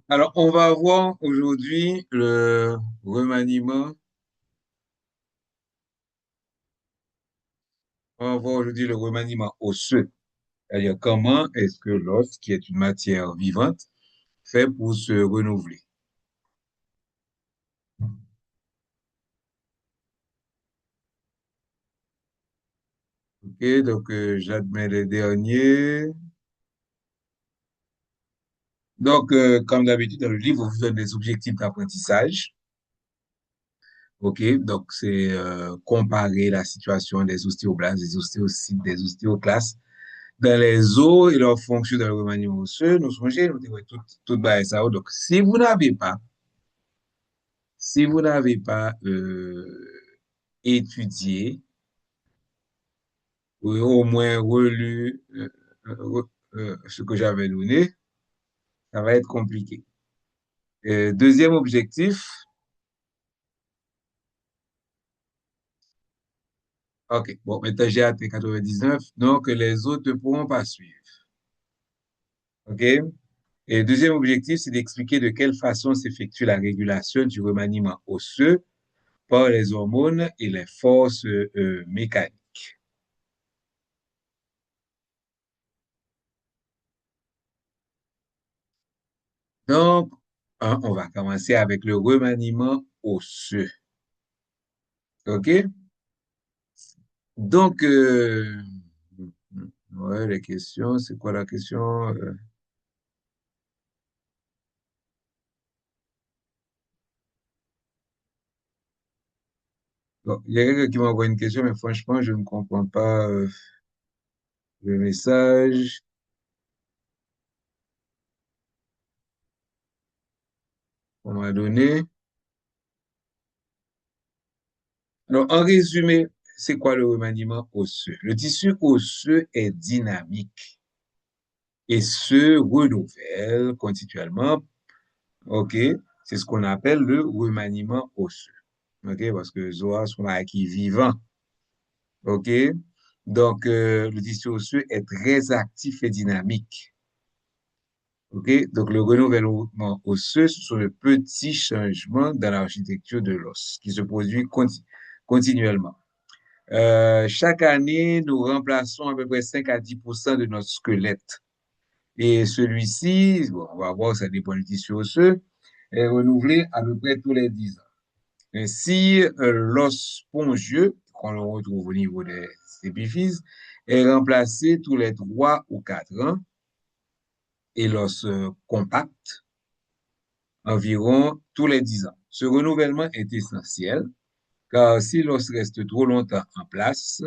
Alors, on va voir aujourd'hui le remaniement. On va voir aujourd'hui le remaniement osseux. C'est-à-dire comment est-ce que l'os, qui est une matière vivante, fait pour se renouveler. OK, donc j'admets les derniers. Donc, comme d'habitude, dans le livre, on vous donne des objectifs d'apprentissage. OK, donc c'est comparer la situation des ostéoblastes, des ostéocytes, des ostéoclastes dans les os et leurs fonctions dans le remaniement osseux. Nous songez, nous devons tout bas ça. Donc, si vous n'avez pas étudié ou au moins relu ce que j'avais donné, ça va être compliqué. Deuxième objectif, OK, bon, maintenant j'ai atteint 99, donc les autres ne pourront pas suivre. OK? Et deuxième objectif, c'est d'expliquer de quelle façon s'effectue la régulation du remaniement osseux par les hormones et les forces mécaniques. Donc, on va commencer avec le remaniement osseux. OK? Donc, ouais, les questions, c'est quoi la question? Bon, il y a quelqu'un qui m'envoie une question, mais franchement, je ne comprends pas le message qu'on m'a donné. Alors, en résumé, c'est quoi le remaniement osseux? Le tissu osseux est dynamique et se renouvelle continuellement. OK? C'est ce qu'on appelle le remaniement osseux. OK? Parce que Zoa, ce qu'on a acquis vivant. OK? Donc, le tissu osseux est très actif et dynamique. OK? Donc, le renouvellement osseux, ce sont de petits changements dans l'architecture de l'os qui se produit continuellement. Chaque année, nous remplaçons à peu près 5 à 10% de notre squelette. Et celui-ci, bon, on va voir, ça dépend du tissu osseux, est renouvelé à peu près tous les 10 ans. Ainsi, l'os spongieux, qu'on le retrouve au niveau des épiphyses, est remplacé tous les 3 ou 4 ans et l'os compact environ tous les 10 ans. Ce renouvellement est essentiel car si l'os reste trop longtemps en place,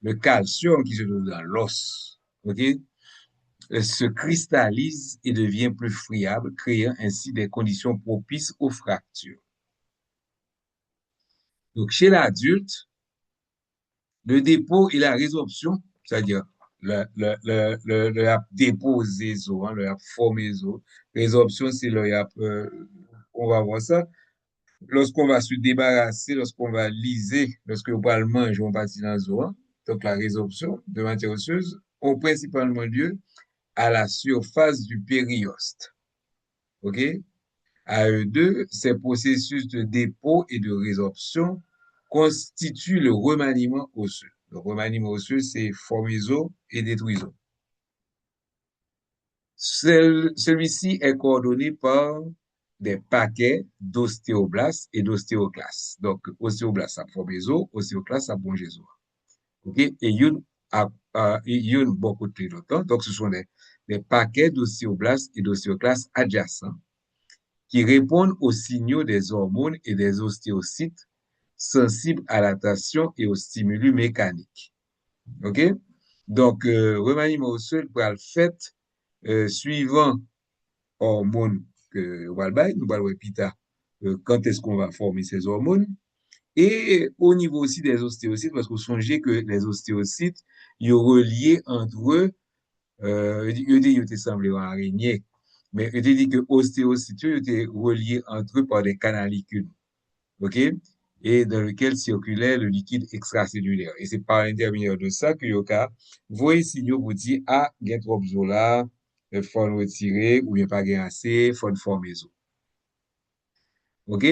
le calcium qui se trouve dans l'os, ok, se cristallise et devient plus friable, créant ainsi des conditions propices aux fractures. Donc, chez l'adulte, le dépôt et la résorption, c'est-à-dire le déposer zo, hein, le former zo. Résorption, c'est on va voir ça. Lorsqu'on va se débarrasser, lorsqu'on va liser, lorsqu'on va le manger, on va dans zo, hein. Donc, la résorption de matière osseuse ont principalement lieu à la surface du périoste. OK? À eux deux, ces processus de dépôt et de résorption constituent le remaniement osseux. Le remaniement osseux, c'est formiso et détruiso. Celui-ci est coordonné par des paquets d'ostéoblastes et d'ostéoclastes. Donc, ostéoblastes à formiso, ostéoclastes à bronchiso. OK? Et une beaucoup de longtemps. Donc, ce sont des paquets d'ostéoblastes et d'ostéoclastes adjacents qui répondent aux signaux des hormones et des ostéocytes sensibles à la tension et aux stimuli mécaniques. OK? Donc, remaniement osseux pour le fait suivant hormones que nous allons répéter quand est-ce qu'on va former ces hormones et au niveau aussi des ostéocytes parce qu'on songeait que les ostéocytes ils sont reliés entre eux ils étaient semblés en araignée mais il dit que ostéocytes étaient reliés entre eux par des canalicules. OK? Et dans lequel circulait le liquide extracellulaire. Et c'est par l'intermédiaire de ça que Yoka voit signaux pour dire, ah, get trop là, faut le retirer, ou bien pas gain assez, faut le former. OK?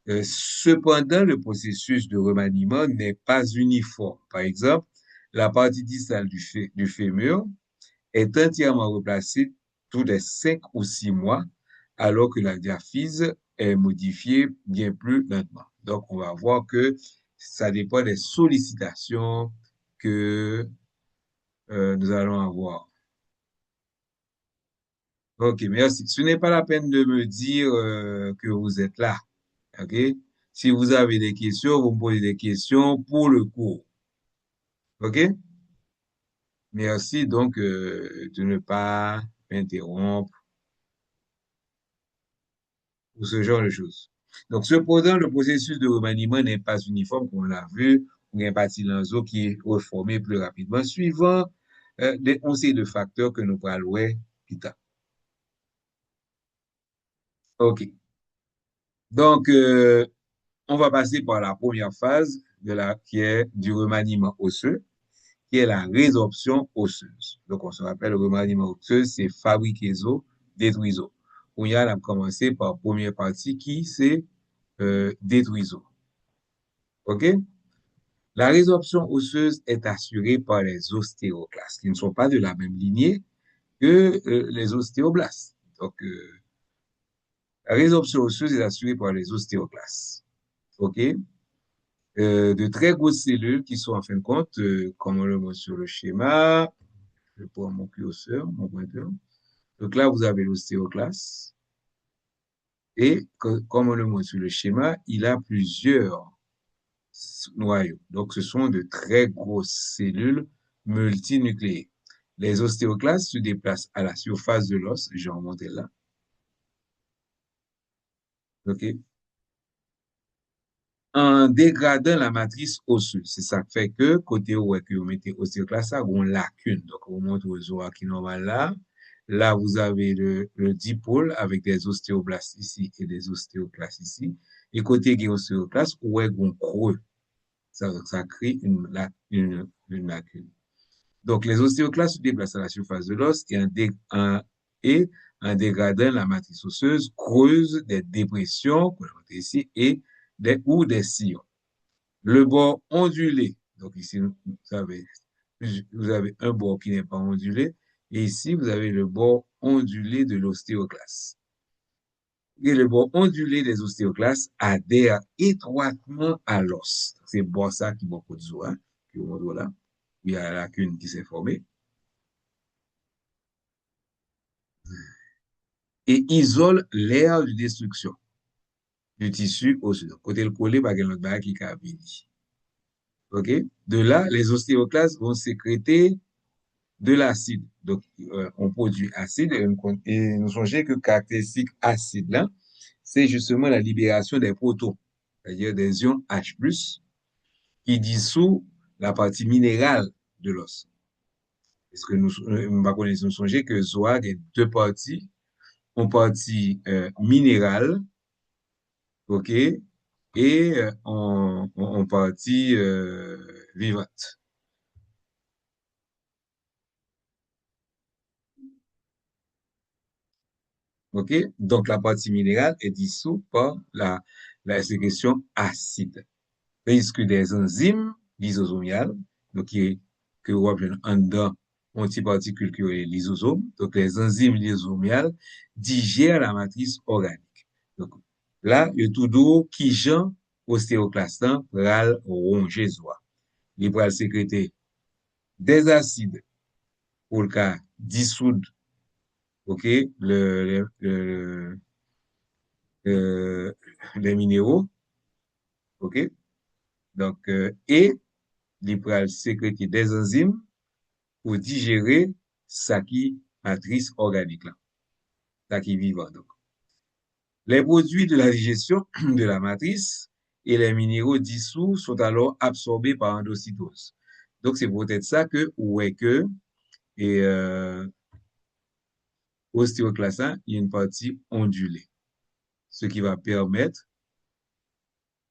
Cependant, le processus de remaniement n'est pas uniforme. Par exemple, la partie distale du fémur est entièrement replacée tous les 5 ou 6 mois, alors que la diaphyse est modifiée bien plus lentement. Donc, on va voir que ça dépend des sollicitations que nous allons avoir. OK, merci. Ce n'est pas la peine de me dire que vous êtes là. OK? Si vous avez des questions, vous me posez des questions pour le cours. OK? Merci donc de ne pas m'interrompre ou ce genre de choses. Donc, cependant, le processus de remaniement n'est pas uniforme, comme on l'a vu. Il y a un parti lanzo qui est reformé plus rapidement, suivant on sait de facteurs que nous parlons plus tard. OK. Donc, on va passer par la première phase qui est du remaniement osseux, qui est la résorption osseuse. Donc, on se rappelle, le remaniement osseux, c'est fabriquer os, détruire os. On y a commencé par la première partie qui, c'est détruire os. OK? La résorption osseuse est assurée par les ostéoclastes, qui ne sont pas de la même lignée que les ostéoblastes. Donc, la résorption osseuse est assurée par les ostéoclastes. OK? De très grosses cellules qui sont en fin de compte, comme on le voit sur le schéma, je prends mon curseur, mon pointeur. Donc là, vous avez l'ostéoclaste. Et comme on le voit sur le schéma, il a plusieurs noyaux. Donc, ce sont de très grosses cellules multinucléées. Les ostéoclastes se déplacent à la surface de l'os, j'ai remonté là. OK? En dégradant la matrice osseuse. C'est ça qui fait que, côté où est que vous mettez ostéoclaste, ça, vous avez une lacune. Donc, on montre aux os qui normal là. Là, vous avez le dipôle avec des ostéoblastes ici et des ostéoclastes ici. Et côté qui est ostéoclaste, où est qu'on creux. Ça crée une lacune. Donc, les ostéoclastes se déplacent à la surface de l'os et en dégradant la matrice osseuse, creusent des dépressions, qu'on a ici, ou des sillons. Le bord ondulé, donc ici, vous avez un bord qui n'est pas ondulé, et ici, vous avez le bord ondulé de l'ostéoclaste. Et le bord ondulé des ostéoclastes adhère étroitement à l'os. C'est bon ça qui beaucoup de zoa, qui vous montre là. Il y a la lacune qui s'est formée. Et isole l'aire de destruction du tissu osseux. Côté le collé, par exemple, notre qui est OK? De là, les ostéoclastes vont sécréter de l'acide. Donc, on produit acide et nous songez que caractéristique acide là, c'est justement la libération des protons, c'est-à-dire des ions H+, qui dissout la partie minérale de l'os. Parce que nous songez que Zoag est deux parties, une partie minérale, OK, et en partie vivante. OK? Donc, la partie minérale est dissoute par la sécrétion acide. Tandis que des enzymes lysosomiales, donc que vous avez en dedans, une petite particule qui est les lysosomes. Donc, les enzymes lysosomiales digèrent la matrice organique. Donc, là, il y a tout d'eau qui genre ostéoclastant pral ronger zoa. Il pral sécréter des acides pour le cas dissoudre, OK, euh, les minéraux, OK? Donc, et il peut sécréter des enzymes pour digérer sa qui matrice organique là, sa qui vivant donc. Les produits de la digestion de la matrice et les minéraux dissous sont alors absorbés par endocytose. Donc, c'est peut-être ça que, ouais, que, et ostéoclastin, il y a une partie ondulée, ce qui va permettre,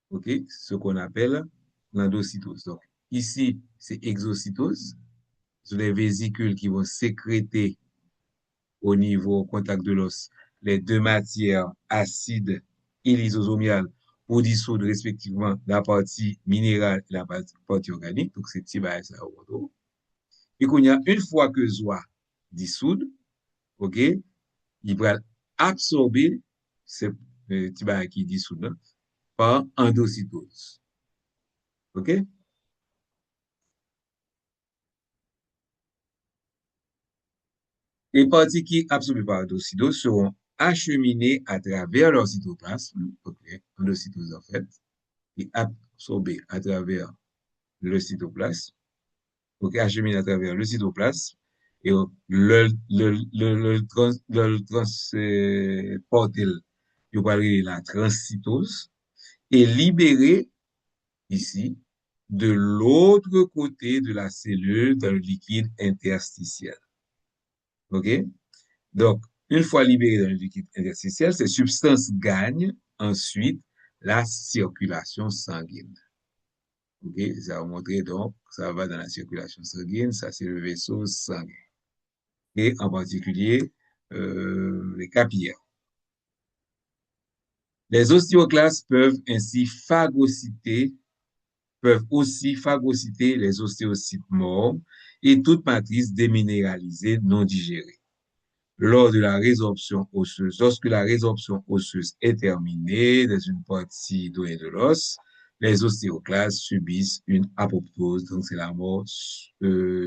OK, ce qu'on appelle l'endocytose. Donc, ici, c'est exocytose. Ce sont les vésicules qui vont sécréter au niveau contact de l'os les deux matières acides et lysosomiales pour dissoudre respectivement la partie minérale et la partie organique. Donc, c'est petit bail ça. Et qu'on y a une fois que soit dissoudre, OK, il va absorber ce petit bail qui dissout là, par endocytose. OK? Les parties qui absorbées par endocytose seront acheminées à travers leur cytoplasme, okay, endocytose en fait, et absorbées à travers le cytoplasme, donc acheminées à travers le cytoplasme, et le transporter, il va la transcytose, et libérer ici de l'autre côté de la cellule dans le liquide interstitiel. OK? Donc, une fois libéré dans le liquide interstitiel, ces substances gagnent ensuite la circulation sanguine. OK? Ça va montrer donc, ça va dans la circulation sanguine, ça c'est le vaisseau sanguin. Et en particulier, les capillaires. Les ostéoclastes peuvent aussi phagocyter les ostéocytes morts et toute matrice déminéralisée non digérée. Lors de la résorption osseuse, lorsque la résorption osseuse est terminée dans une partie donnée de l'os, les ostéoclastes subissent une apoptose, donc c'est la mort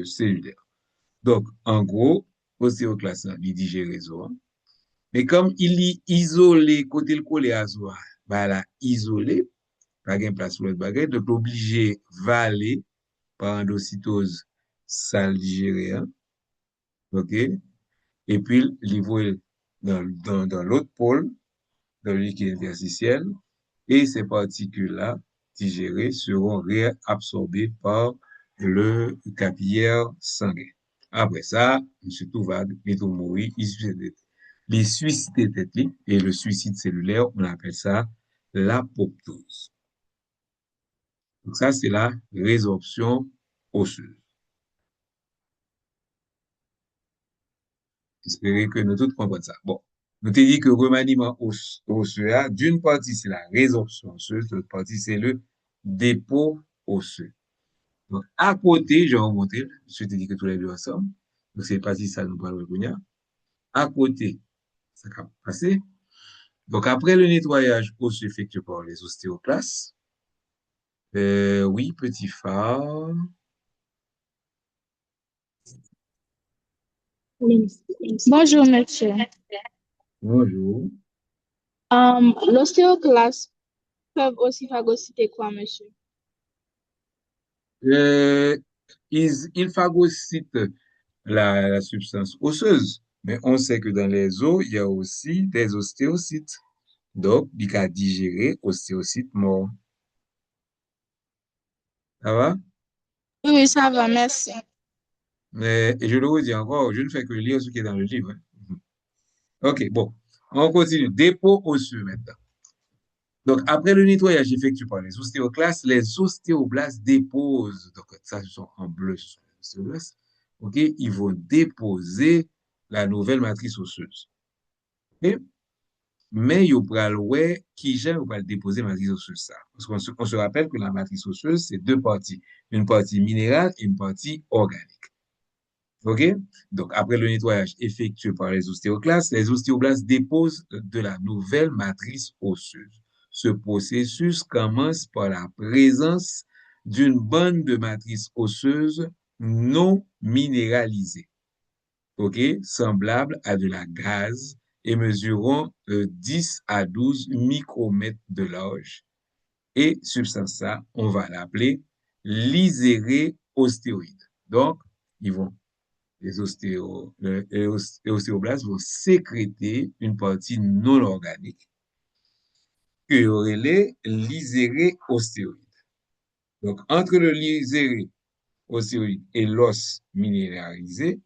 cellulaire. Donc, en gros, ostéoclaste, il digère zo, mais comme il est isolé, côté le collé à zo, bah, là, isolé, pas de place pour le bagage, donc obligé valer par endocytose sale digérée, hein, ok? Et puis, livrer dans l'autre pôle, dans le liquide interstitiel, et ces particules-là, digérées, seront réabsorbées par le capillaire sanguin. Après ça, M. Touvag, il est mort, il suicide tête, et le suicide cellulaire, on appelle ça l'apoptose. Donc ça, c'est la résorption osseuse. J'espère que nous tous comprenons ça. Bon. Nous t'ai dit que le remaniement osseux, d'une partie, c'est la résorption osseuse, de l'autre partie, c'est le dépôt osseux. Donc, à côté, je vais remonter, je t'ai dit que tous les deux ensemble. Donc, c'est parti, ça nous parle de à côté, ça va passer. Donc, après le nettoyage osseux effectué par les ostéoclastes, oui, petit phare. Oui. Bonjour, monsieur. Bonjour. L'ostéoclaste peuvent aussi phagocyter quoi, monsieur? Euh, il phagocyte la substance osseuse. Mais on sait que dans les os, il y a aussi des ostéocytes. Donc, il va digérer ostéocytes morts. Ça va? Oui, oui, ça va, merci. Mais, et je le redis encore, je ne fais que lire ce qui est dans le livre, hein. OK, bon. On continue. Dépôt osseux maintenant. Donc, après le nettoyage effectué par les ostéoclastes, les ostéoblastes déposent, donc ça, ce sont en bleu, ce sont les ostéoblastes, OK, ils vont déposer la nouvelle matrice osseuse. OK? Mais il y a ouais, qui j'aime va déposer matrice osseuse ça. Parce qu'on se rappelle que la matrice osseuse, c'est deux parties. Une partie minérale et une partie organique. OK? Donc, après le nettoyage effectué par les ostéoblastes déposent de la nouvelle matrice osseuse. Ce processus commence par la présence d'une bande de matrice osseuse non minéralisée, OK? Semblable à de la gaze et mesurant 10 à 12 micromètres de large. Et substance ça, on va l'appeler l'iséré ostéoïde. Donc, ils vont les ostéoblastes vont sécréter une partie non organique que aurait les lyséré ostéoïde. Donc, entre le lyséré ostéoïde et l'os minéralisé,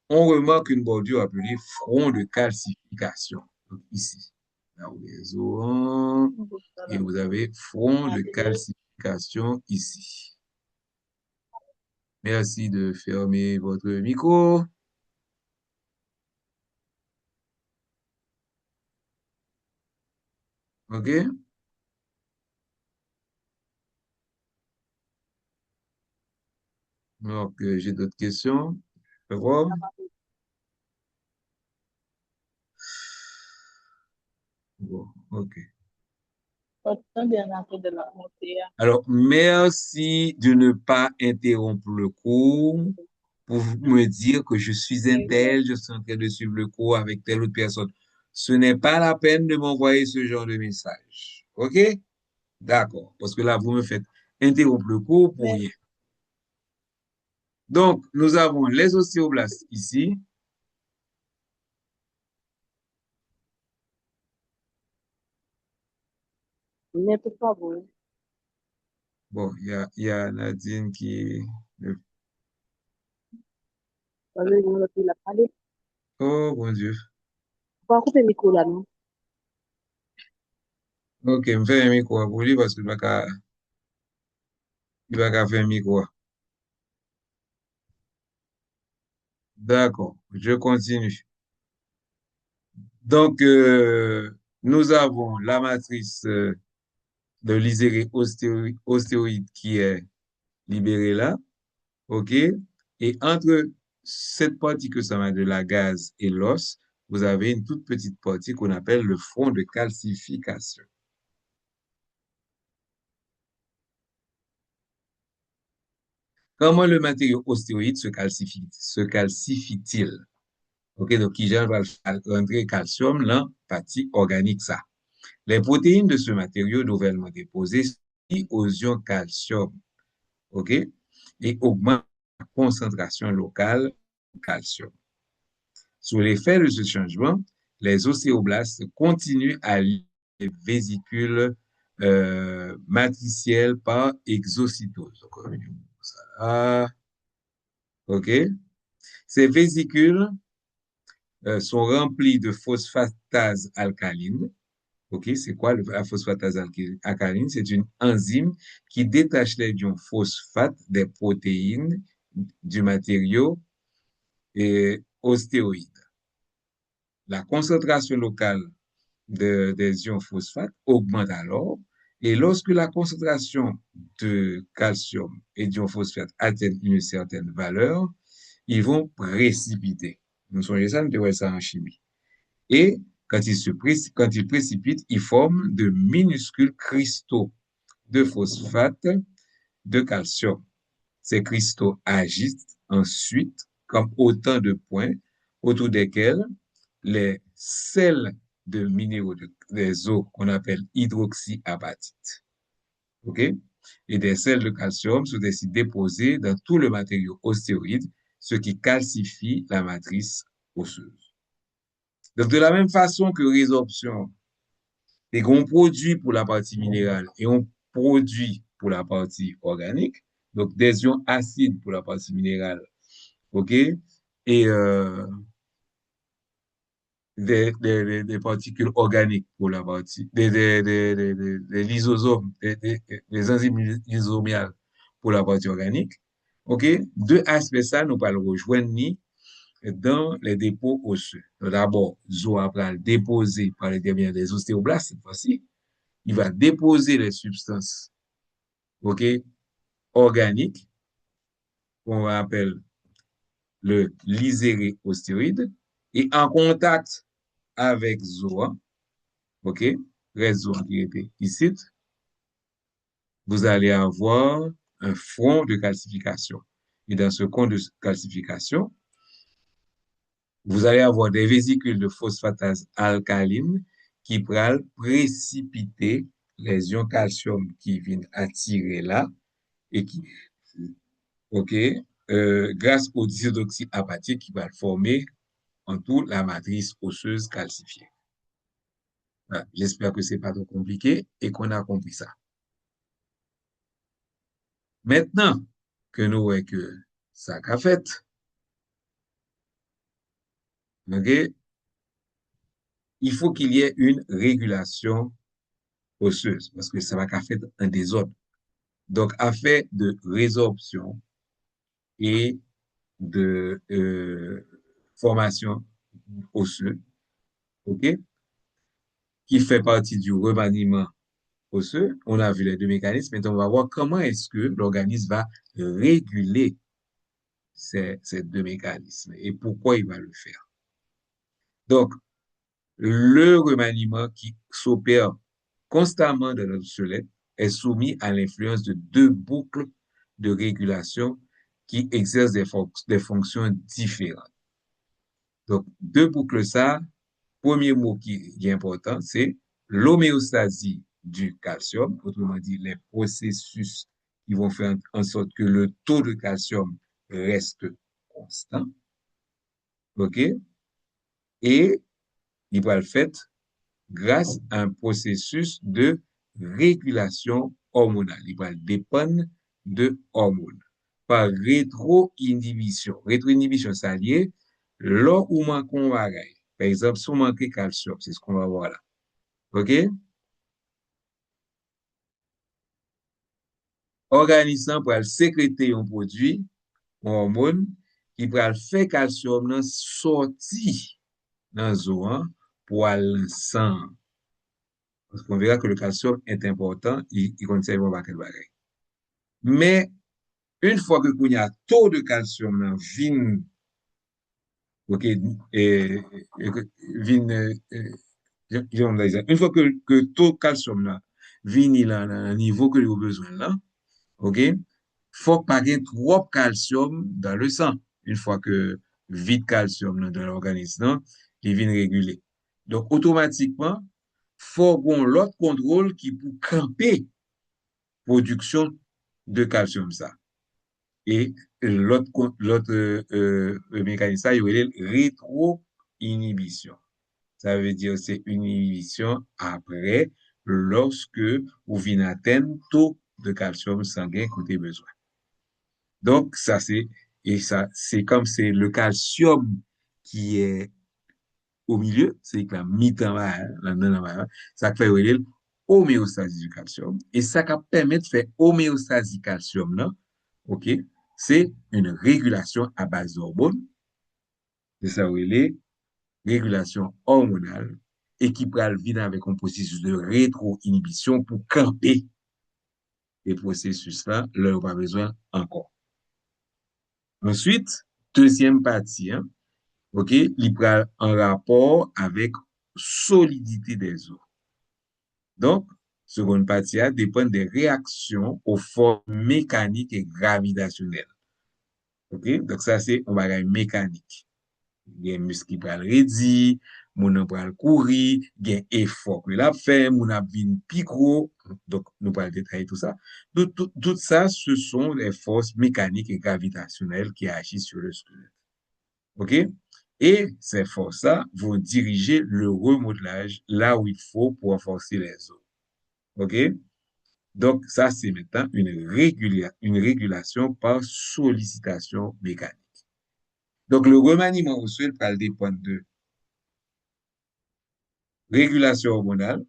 on remarque une bordure appelée front de calcification. Donc, ici, là où les os, et vous avez front de calcification ici. Merci de fermer votre micro. OK? Donc, j'ai d'autres questions. Je vais voir. Bon, OK. Autant bien après de la montée. Alors, merci de ne pas interrompre le cours pour me dire que je suis un tel, je suis en train de suivre le cours avec telle autre personne. Ce n'est pas la peine de m'envoyer ce genre de message. OK? D'accord. Parce que là, vous me faites interrompre le cours pour Mais rien. Donc, nous avons les ostéoblastes ici. mais por favor, Bon, il y a Nadine qui... quando eu aqui na palha, Oh, mon Dieu. qual que é o micro lá, não? OK, me fait un micro pour lui parce qu'il va qu'à faire un micro. D'accord, je continue. Donc, nous avons la matrice de l'iséré ostéoïde qui est libérée là, OK? Et entre cette partie que ça va de la gaze et l'os, vous avez une toute petite partie qu'on appelle le front de calcification. Comment le matériau ostéoïde se calcifie-t-il? OK, donc, qui va rentrer calcium dans la partie organique ça. Les protéines de ce matériau nouvellement déposées s'y aux ions calcium, OK, et augmentent la concentration locale de calcium. Sous l'effet de ce changement, les ostéoblastes continuent à lier les vésicules matricielles par exocytose. Donc, ça, OK. Ces vésicules sont remplies de phosphatase alcaline. OK, c'est quoi la phosphatase alcaline? C'est une enzyme qui détache les ions phosphate des protéines du matériau ostéoïde. La concentration locale des ions phosphate augmente alors, et lorsque la concentration de calcium et d'ions phosphate atteint une certaine valeur, ils vont précipiter. Nous sommes ça, nous devons ça en chimie. Et quand ils précipitent, ils forment de minuscules cristaux de phosphate de calcium. Ces cristaux agissent ensuite comme autant de points autour desquels les sels de minéraux des eaux qu'on appelle hydroxyapatite. OK? Et des sels de calcium sont ainsi déposés dans tout le matériau ostéoïde, ce qui calcifie la matrice osseuse. Donc, de la même façon que résorption et qu'on produit pour la partie minérale et on produit pour la partie organique, donc des ions acides pour la partie minérale, OK? Et des particules organiques pour la partie, des lysosomes, des enzymes lysosomiales pour la partie organique, OK? Deux aspects ça, nous pas le rejoindre ni dans les dépôts osseux. D'abord, zo après le déposer par les derrière des ostéoblastes, cette fois-ci, il va déposer les substances, OK, organiques, qu'on appelle le lyséré ostéoïde, et en contact avec ZOA, OK, réseau qui était ici, vous allez avoir un front de calcification. Et dans ce front de calcification, vous allez avoir des vésicules de phosphatase alcaline qui pourraient précipiter les ions calcium qui viennent attirer là et qui, OK, grâce au disodoxyapatite qui va former en tout la matrice osseuse calcifiée. Voilà. J'espère que c'est pas trop compliqué et qu'on a compris ça. Maintenant que nous voyons que ça a fait, OK, il faut qu'il y ait une régulation osseuse parce que ça va qu'à faire un désordre. Donc, à fait de résorption et de formation osseuse, OK? qui fait partie du remaniement osseux. On a vu les deux mécanismes. Maintenant, on va voir comment est-ce que l'organisme va réguler ces deux mécanismes et pourquoi il va le faire. Donc, le remaniement qui s'opère constamment dans notre squelette est soumis à l'influence de deux boucles de régulation qui exercent des fonctions différentes. Donc, deux boucles ça, premier mot qui est important, c'est l'homéostasie du calcium, autrement dit, les processus qui vont faire en sorte que le taux de calcium reste constant, OK? Et il va le faire grâce à un processus de régulation hormonale. Il va dépendre de hormones. Par rétro-inhibition. Rétro-inhibition, ça lié, là où manquons bagaille. Par exemple, si on manque calcium, c'est ce qu'on va voir là. OK? Organisme pour sécréter un produit, un hormone, qui va faire calcium nan sorti dans zone pour aller sang. Parce qu'on verra que le calcium est important, il conserve un paquet de bagaille. Mais, une fois que il y a taux de calcium dans vin, ok, vin, une fois que taux de calcium là, vin il a un niveau que il a besoin là, ok, faut pas qu'il y ait trop de calcium dans le sang. Une fois que vide calcium là, dans l'organisme, là, il vient réguler. Donc, automatiquement, faut qu'on l'autre contrôle qui pour camper production de calcium ça. Et l'autre mécanisme, il y a rétro-inhibition. Ça veut dire c'est une inhibition après, lorsque vous venez atteindre taux de calcium sanguin que vous avez besoin. Donc, c'est comme c'est le calcium qui est au milieu, c'est que la mi-temps, ça fait homéostasie du calcium. Et ça qui permet de faire homéostasie calcium, là, OK, c'est une régulation à base d'hormones. C'est ça, régulation hormonale et qui peut venir avec un processus de rétro-inhibition pour camper les processus-là, là, on n'a pas besoin encore. Ensuite, deuxième partie, hein, OK, il prend en rapport avec solidité des os. Donc, seconde partie a dépend des réactions aux forces mécaniques et gravitationnelles. OK? Donc, ça, c'est un bagage mécanique. Il y a un muscle qui pral redi, moun an pral kouri, il y a un effort que l'a fait, moun a vin pi gros. Donc, nous pral détailler tout ça. Tout ça, ce sont les forces mécaniques et gravitationnelles qui agissent sur le squelette. OK? Et ces forces-là vont diriger le remodelage là où il faut pour renforcer les os. OK? Donc, ça, c'est maintenant une régulation par sollicitation mécanique. Donc, le remaniement osseux va dépendre de régulation hormonale,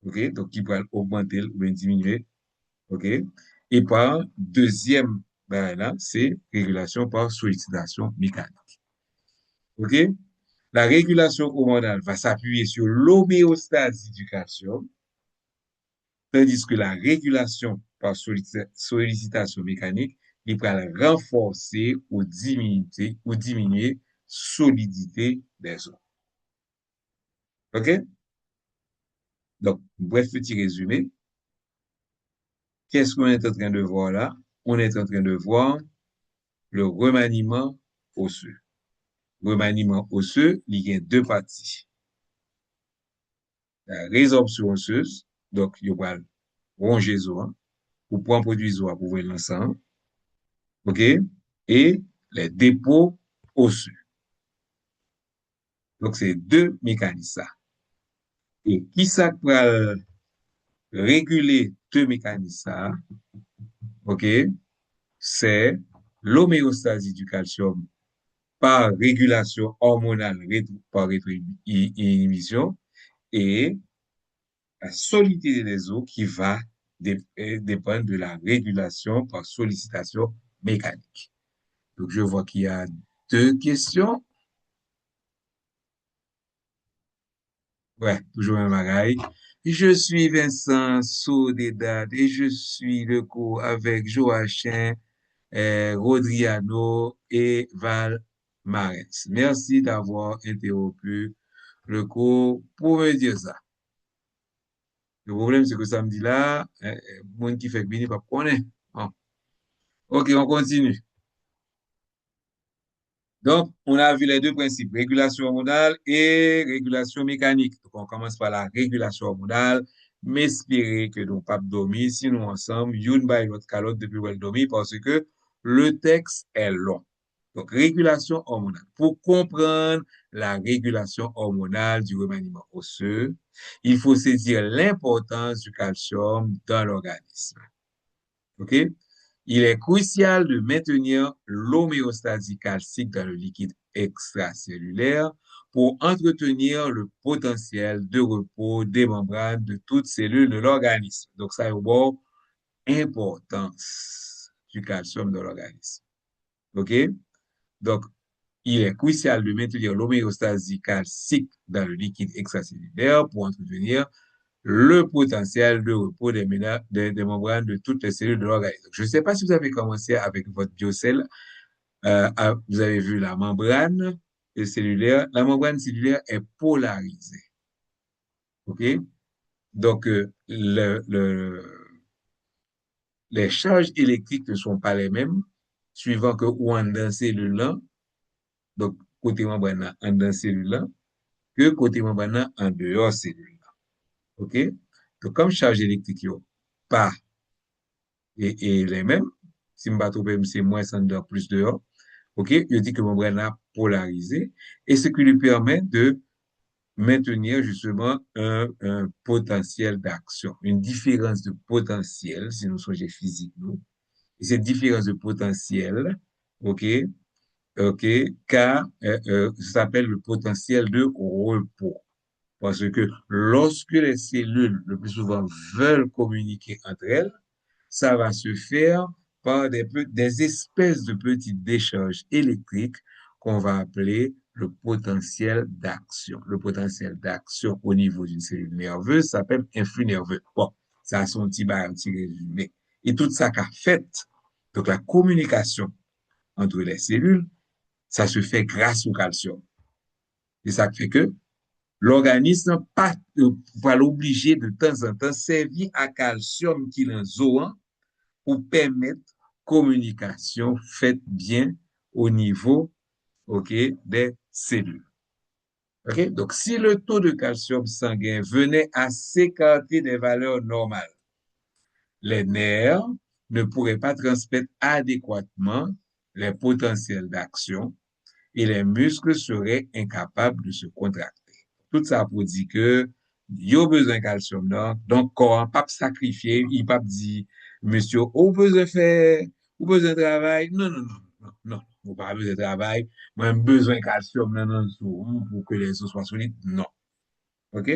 OK? Donc, qui peut augmenter ou diminuer, OK? Et par deuxième, ben là, c'est régulation par sollicitation mécanique. OK? La régulation hormonale va s'appuyer sur l'homéostasie du calcium, tandis que la régulation par sollicitation mécanique, il va renforcer ou diminuer solidité des os. OK? Donc, bref, petit résumé. Qu'est-ce qu'on est en train de voir là? On est en train de voir le remaniement osseux. Remaniement osseux, il y a deux parties. La résorption osseuse, donc, il va ronger les os, pour pouvoir produire les os pour voir l'ensemble. OK? Et les dépôts osseux. Donc, c'est deux mécanismes. Et qui ça pour réguler deux mécanismes? OK? C'est l'homéostasie du calcium par régulation hormonale, par rétro-inhibition, et la solidité des os qui va dépendre de la régulation par sollicitation mécanique. Donc, je vois qu'il y a deux questions. Ouais, toujours un bagaille. Je suis Vincent Soledad et je suis de cours avec Joachim, Rodriano et Val Marens. Merci d'avoir interrompu le cours pour me dire ça. Le problème, c'est que samedi là, monde qui fait venir pas connaître. Bon. OK, on continue. Donc, on a vu les deux principes, régulation hormonale et régulation mécanique. Donc, on commence par la régulation hormonale, m'espérer que nous pas dormir, sinon ensemble, une by l'autre calotte depuis qu'elle dormir parce que le texte est long. Donc, régulation hormonale. Pour comprendre la régulation hormonale du remaniement osseux, il faut saisir l'importance du calcium dans l'organisme. OK? Il est crucial de maintenir l'homéostasie calcique dans le liquide extracellulaire pour entretenir le potentiel de repos des membranes de toutes cellules de l'organisme. Donc, ça, est bon, importance du calcium dans l'organisme. OK? Donc, il est crucial de maintenir l'homéostasie calcique dans le liquide extracellulaire pour entretenir le potentiel de repos des membranes de toutes les cellules de l'organisme. Je ne sais pas si vous avez commencé avec votre biocell, vous avez vu la membrane cellulaire. La membrane cellulaire est polarisée. OK? Donc, les charges électriques ne sont pas les mêmes, suivant que ou en dans cellule là, donc côté membrane en dans cellule là, que côté membrane en dehors cellule là. OK? Donc, comme charge électrique, pas et les mêmes, si je ne me pas tromper, c'est moins en dehors, plus dehors. OK? Je dis que membrane a polarisé et ce qui lui permet de maintenir justement un potentiel d'action, une différence de potentiel, si nous sommes physiques, nous. Et cette différence de potentiel, OK, OK, car ça s'appelle le potentiel de repos. Parce que lorsque les cellules, le plus souvent, veulent communiquer entre elles, ça va se faire par des espèces de petites décharges électriques qu'on va appeler le potentiel d'action. Le potentiel d'action au niveau d'une cellule nerveuse s'appelle un flux nerveux. Bon, ça a son petit résumé. Et tout ça qu'a fait, donc la communication entre les cellules, ça se fait grâce au calcium. Et ça fait que l'organisme va l'obliger de temps en temps servir à calcium qu'il en a pour permettre communication faite bien au niveau, OK, des cellules. OK? Donc, si le taux de calcium sanguin venait à s'écarter des valeurs normales, les nerfs ne pourraient pas transmettre adéquatement les potentiels d'action et les muscles seraient incapables de se contracter. Tout ça pour dire que il y a besoin de calcium, non? Donc, corps, pas sacrifier, il pas dire, monsieur, ou besoin faire, ou besoin de travail. Non, non, non, non, non. Vous pas besoin de travail. Moi, besoin de calcium, non, non, pour que les os soient solides. Non. OK?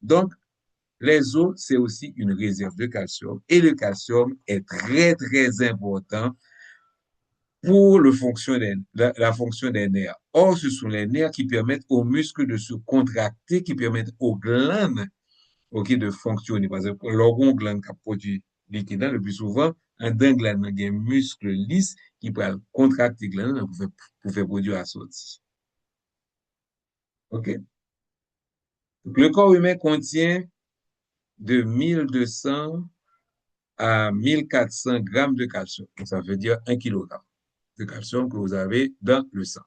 Donc, les os, c'est aussi une réserve de calcium. Et le calcium est très, très important pour la fonction des nerfs. Or, ce sont les nerfs qui permettent aux muscles de se contracter, qui permettent aux glandes, OK, de fonctionner. Par exemple, l'organe glande qui produit liquide, le plus souvent, un glande, il y a un muscle lisse qui peut contracter glande pour faire produire la sortie. OK? Donc, le corps humain contient de 1200 à 1400 grammes de calcium. Donc, ça veut dire 1 kilogramme de calcium que vous avez dans le sang.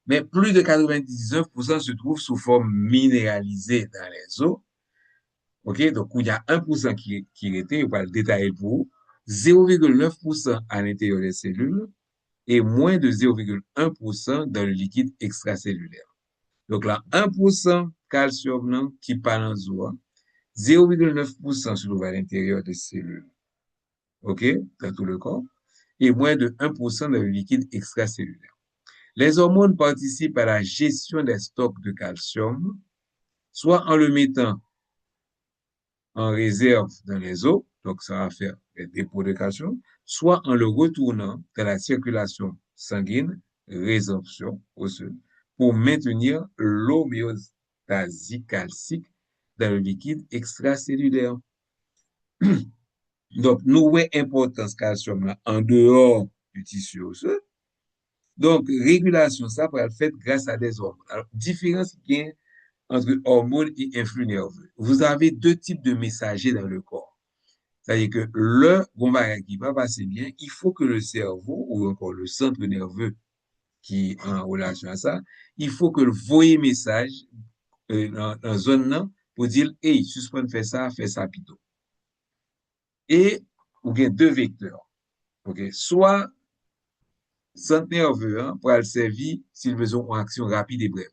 Mais plus de 99% se trouvent sous forme minéralisée dans les os. OK? Donc, il y a 1% qui était, on va le détailler pour vous, 0,9% à l'intérieur des cellules et moins de 0,1% dans le liquide extracellulaire. Donc là, 1% calcium non, qui parle en zoa, 0,9% se trouve à l'intérieur des cellules. OK? Dans tout le corps. Et moins de 1% dans le liquide extracellulaire. Les hormones participent à la gestion des stocks de calcium, soit en le mettant en réserve dans les os, donc ça va faire des dépôts de calcium, soit en le retournant dans la circulation sanguine, résorption osseuse, pour maintenir l'homéostasie homéostasie calcique dans le liquide extracellulaire. Donc, nous avons importance calcium là, en dehors du tissu osseux. Donc, régulation, ça peut être fait grâce à des hormones. Alors, différence qu'il y a entre hormones et influx nerveux. Vous avez deux types de messagers dans le corps. C'est-à-dire que le bombardier qui va passer bien, il faut que le cerveau ou encore le centre nerveux qui est en relation à ça, il faut que le voyer message dans zone là pour dire, hey, suspend fais ça plutôt. Et, ou bien deux vecteurs. OK? Soit, centre nerveux, hein, pour le servir s'il besoin d'une action rapide et brève.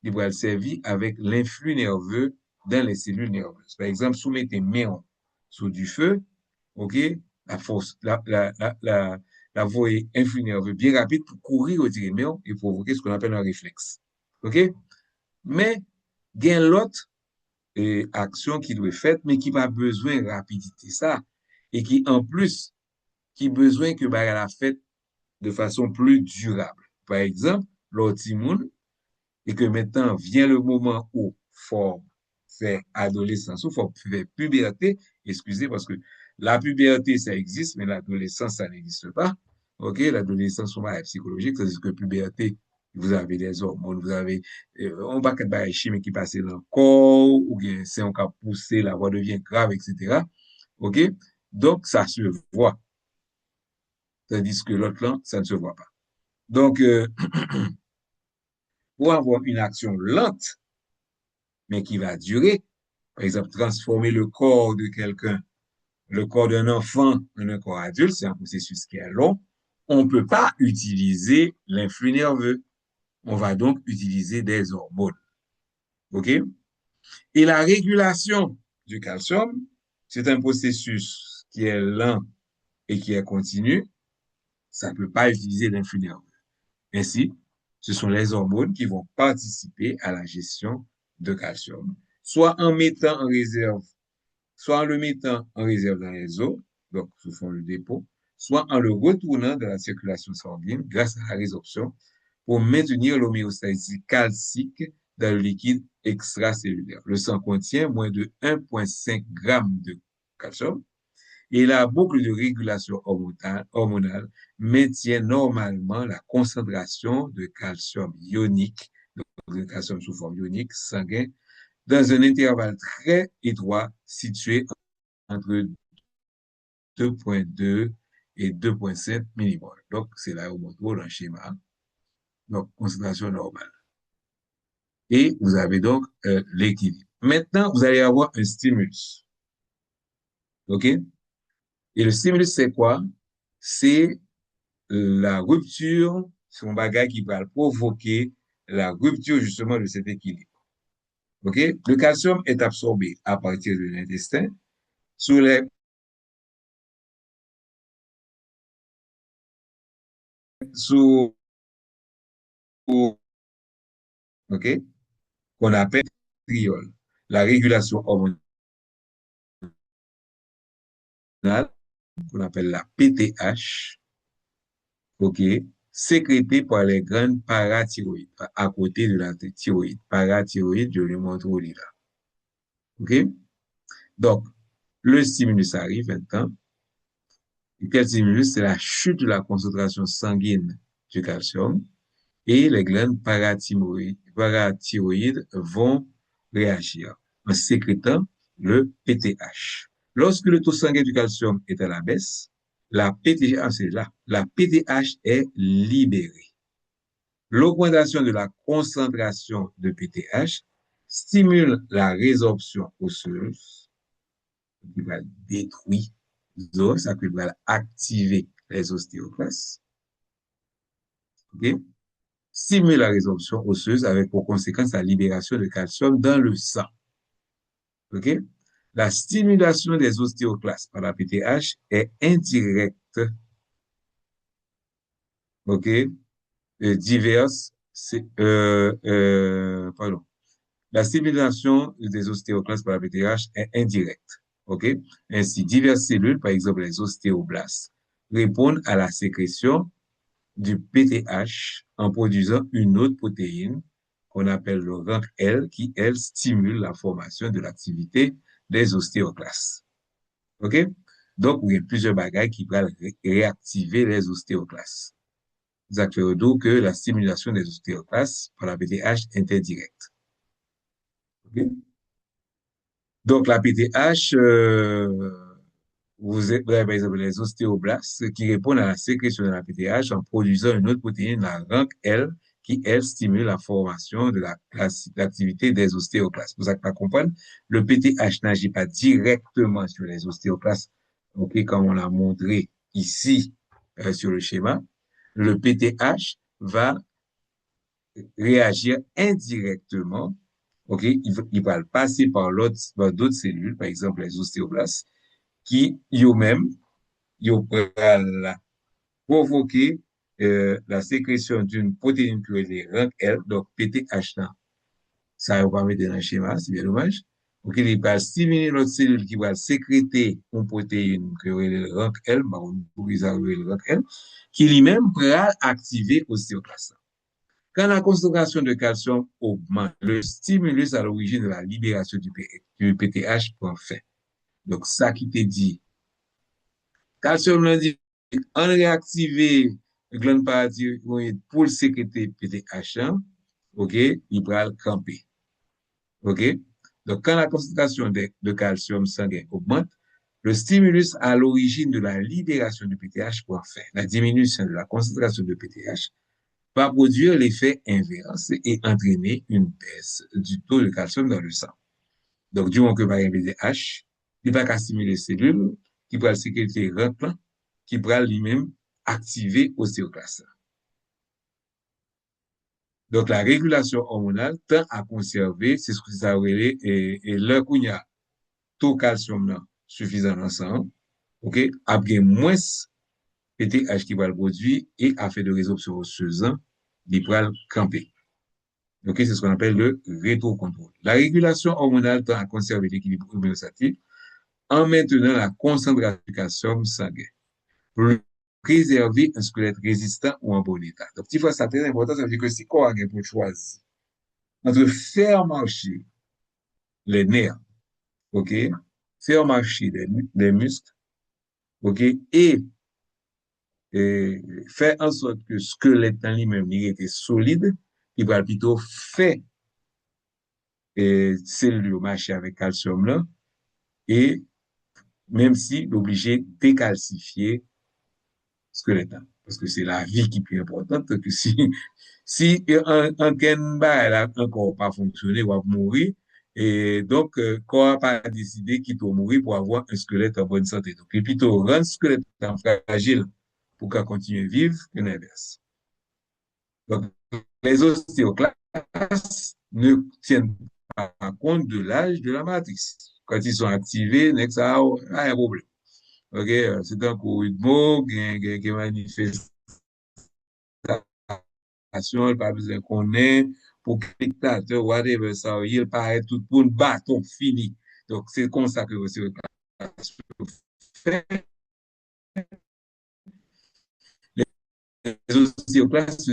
Il va le servir avec l'influx nerveux dans les cellules nerveuses. Par exemple, si vous mettez main sous du feu, OK, la force, la voie influx nerveux bien rapide pour courir retirer main et provoquer ce qu'on appelle un réflexe. OK? Mais, il y a l'autre action qui doit être faite, mais qui n'a pas besoin de rapidité, ça. Et qui, en plus, qui a besoin que bah, elle a fait de façon plus durable. Par exemple, l'autimune, et que maintenant vient le moment où faut faire adolescence, ou faut faire puberté, excusez, parce que la puberté, ça existe, mais l'adolescence, ça n'existe pas. OK, l'adolescence, on va psychologique, c'est-à-dire que puberté, vous avez des hormones, vous avez, on va quelque chose chimique qui passe dans le corps, ou bien c'est un cas poussé, la voix devient grave, etc. OK? Donc, ça se voit. Tandis que l'autre là, ça ne se voit pas. Donc, pour avoir une action lente, mais qui va durer, par exemple, transformer le corps de quelqu'un, le corps d'un enfant en un corps adulte, c'est un processus qui est long. On ne peut pas utiliser l'influx nerveux. On va donc utiliser des hormones. OK? Et la régulation du calcium, c'est un processus qui est lent et qui est continu. Ça ne peut pas utiliser l'influx nerveux. Ainsi, ce sont les hormones qui vont participer à la gestion de calcium, soit en mettant en réserve, soit en le mettant en réserve dans les os, donc sous forme de dépôt, soit en le retournant dans la circulation sanguine grâce à la résorption pour maintenir l'homéostasie calcique dans le liquide extracellulaire. Le sang contient moins de 1,5 g de calcium et la boucle de régulation hormonale maintient normalement la concentration de calcium ionique, donc le calcium sous forme ionique sanguin, dans un intervalle très étroit situé entre 2,2 et 2,5 millimoles. Donc, c'est là où on trouve le schéma. Donc, concentration normale. Et vous avez donc l'équilibre. Maintenant, vous allez avoir un stimulus. OK? Et le stimulus, c'est quoi? C'est la rupture, c'est un bagage qui va provoquer la rupture justement de cet équilibre. OK? Le calcium est absorbé à partir de l'intestin sous les sous OK? Qu'on appelle triol. La régulation hormonale qu'on appelle la PTH, OK, sécrétée par les glandes parathyroïdes, à côté de la thyroïde. Parathyroïde, je le montre au là. OK? Donc, le stimulus arrive maintenant. Et quel stimulus? C'est la chute de la concentration sanguine du calcium et les glandes parathyroïdes vont réagir en sécrétant le PTH. Lorsque le taux sanguin du calcium est à la baisse, la PTH, c'est là, la PTH est libérée. L'augmentation de la concentration de PTH stimule la résorption osseuse, qui va détruire les os, ça va activer les ostéoclastes. Okay? Stimule la résorption osseuse avec pour conséquence la libération de calcium dans le sang. OK? La stimulation des ostéoclastes par la PTH est indirecte. OK? Diverses, pardon. La stimulation des ostéoclastes par la PTH est indirecte. OK? Ainsi, diverses cellules, par exemple les ostéoblastes, répondent à la sécrétion du PTH en produisant une autre protéine qu'on appelle le RANC L, qui, elle, stimule la formation de l'activité des ostéoclastes. OK? Donc, il y a plusieurs bagages qui vont réactiver les ostéoclastes. Ça fait donc que la stimulation des ostéoclastes par la PTH est indirecte. OK? Donc, la PTH, vous avez par exemple les ostéoblastes qui répondent à la sécrétion de la PTH en produisant une autre protéine, la RANC-L, qui, elle, stimule la formation de l'activité des ostéoclastes. Pour ça que, pas comprendre, le PTH n'agit pas directement sur les ostéoclastes, ok, comme on l'a montré ici sur le schéma. Le PTH va réagir indirectement, ok, il va passer par d'autres cellules, par exemple les ostéoblastes, qui, eux-mêmes, ils vont provoquer la sécrétion d'une protéine qui est RANC-L, donc PTH. Ça va pas mettre dans le schéma, c'est bien dommage. Donc, il va stimuler notre cellule qui va sécréter une protéine qui est le RANC-L, le RANC-L, qui lui-même va activer l'ostéoclaste. Quand la concentration de calcium augmente, le stimulus à l'origine de la libération du PTH prend fin. Donc, ça qui te dit, calcium l'a dit, en réactiver le glande parathyroïde pour sécréter PTH, ok, il va le camper. OK? Donc, quand la concentration de calcium sanguin augmente, le stimulus à l'origine de la libération du PTH prend fin. La diminution de la concentration de PTH va produire l'effet inverse et entraîner une baisse du taux de calcium dans le sang. Donc, du moment que par un PTH, il va stimuler les cellules qui pourraient sécréter RANC, qui pourraient lui-même activer l'ostéoclaste. Donc, la régulation hormonale tend à conserver, c'est ce que ça veut dire, et là, qu'il y a taux calcium là, suffisant dans le sang, ok, après moins PTH qui va le produire et à fait de résorption osseuse, il va le camper. Ok, c'est ce qu'on appelle le rétrocontrôle. La régulation hormonale tend à conserver l'équilibre homéostatique en maintenant la concentration du calcium sanguin pour préserver un squelette résistant ou en bon état. Donc, tu vois, ça très important, ça veut dire que si on a pour choisir entre faire marcher les nerfs, ok, faire marcher les muscles, ok, et faire en sorte que le squelette en lui-même était solide, il va plutôt faire cellules marcher avec calcium là, et même si l'obligé décalcifier squelette. Parce que c'est la vie qui est plus importante que si un Kenba elle a encore pas fonctionné, ou va mourir, et donc, corps n'a pas décidé qu'il doit mourir pour avoir un squelette en bonne santé. Donc, il est plutôt rendre le squelette fragile pour qu'elle continue à vivre que l'inverse. Donc, les ostéoclastes ne tiennent pas compte de l'âge de la matrice. Quand ils sont activés, ça a un problème. OK, c'est un coup de mot qui manifestation, il pas besoin qu'on ait pour que le dictateur, whatever, ça, il paraît tout pour un bâton fini. Donc, c'est comme ça que vous fait. Les ostéoclastes,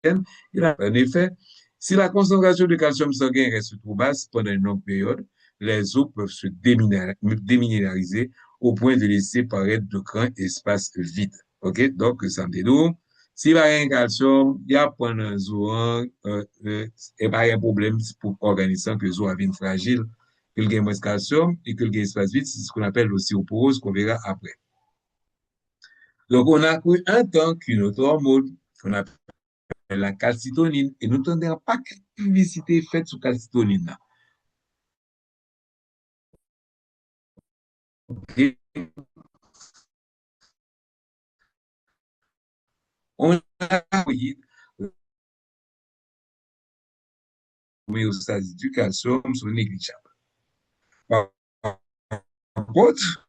en effet, si la concentration de calcium sanguin reste trop basse pendant une longue période, les os peuvent se déminéraliser au point de laisser paraître de grands espaces vides. OK? Donc, ça me dit donc, si il y a un calcium, il y a pas un os, et pas un problème pour l'organisme que l'os est fragile, que le gain moins de calcium et que le gain espace vide, c'est ce qu'on appelle l'ostéoporose qu'on verra après. Donc, on a cru un temps qu'une autre hormone, qu'on appelle la calcitonine, et nous n'entendons pas quelle publicité faite sur calcitonine. Okay? On a vu l'homéostasie du calcium sont négligeables. Par contre,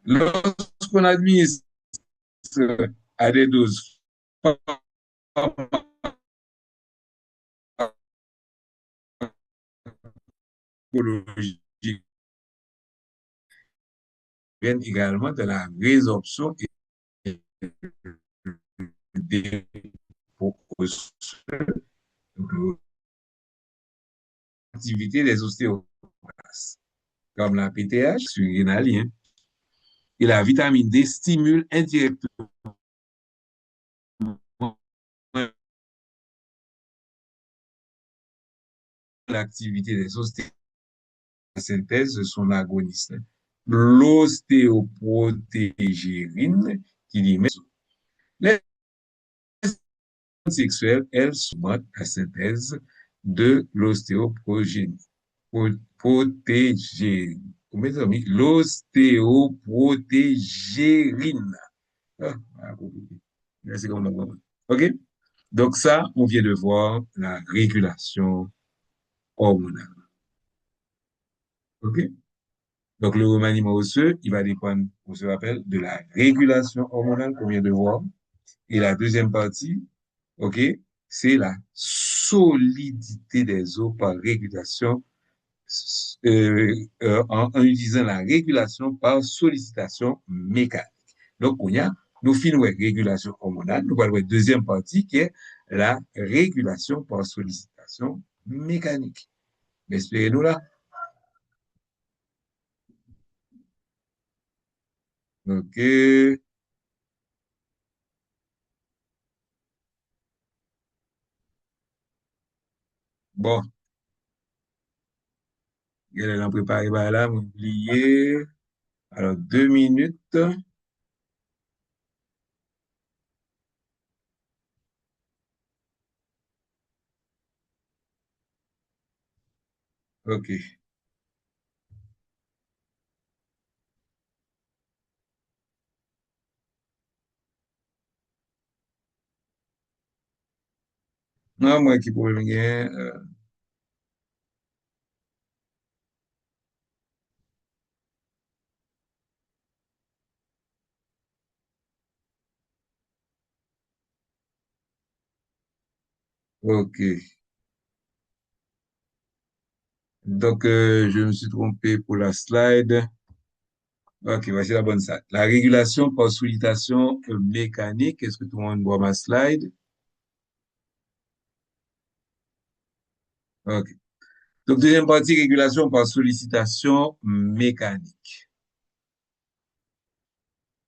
lorsqu'on administre à des doses pharmacologiques, viennent également de la résorption et des l'activité des ostéoblastes, comme la PTH surrénalien. Et la vitamine D stimule indirectement l'activité des ostéoblastes. La synthèse de son agoniste, l'ostéoprotégérine, qui dit les sexuelles, elles soumettent la synthèse de l'ostéoprogénie. L'ostéoprotégérine. Ah, c'est comme on. OK? Donc ça, on vient de voir la régulation hormonale. OK? Donc le remaniement osseux, il va dépendre, on se rappelle, de la régulation hormonale qu'on vient de voir. Et la deuxième partie, OK, c'est la solidité des os par régulation en utilisant la régulation par sollicitation mécanique. Donc, on y a, nous finissons avec régulation hormonale, nous allons voir deuxième partie qui est la régulation par sollicitation mécanique. Espérez-nous là. OK. Bon, elle a préparé par là, m'oublier. Alors, 2 minutes. OK. Non, moi qui pourrais bien. OK. Donc, je me suis trompé pour la slide. OK, voici la bonne slide. La régulation par sollicitation mécanique. Est-ce que tout le monde voit ma slide? OK. Donc, deuxième partie, régulation par sollicitation mécanique.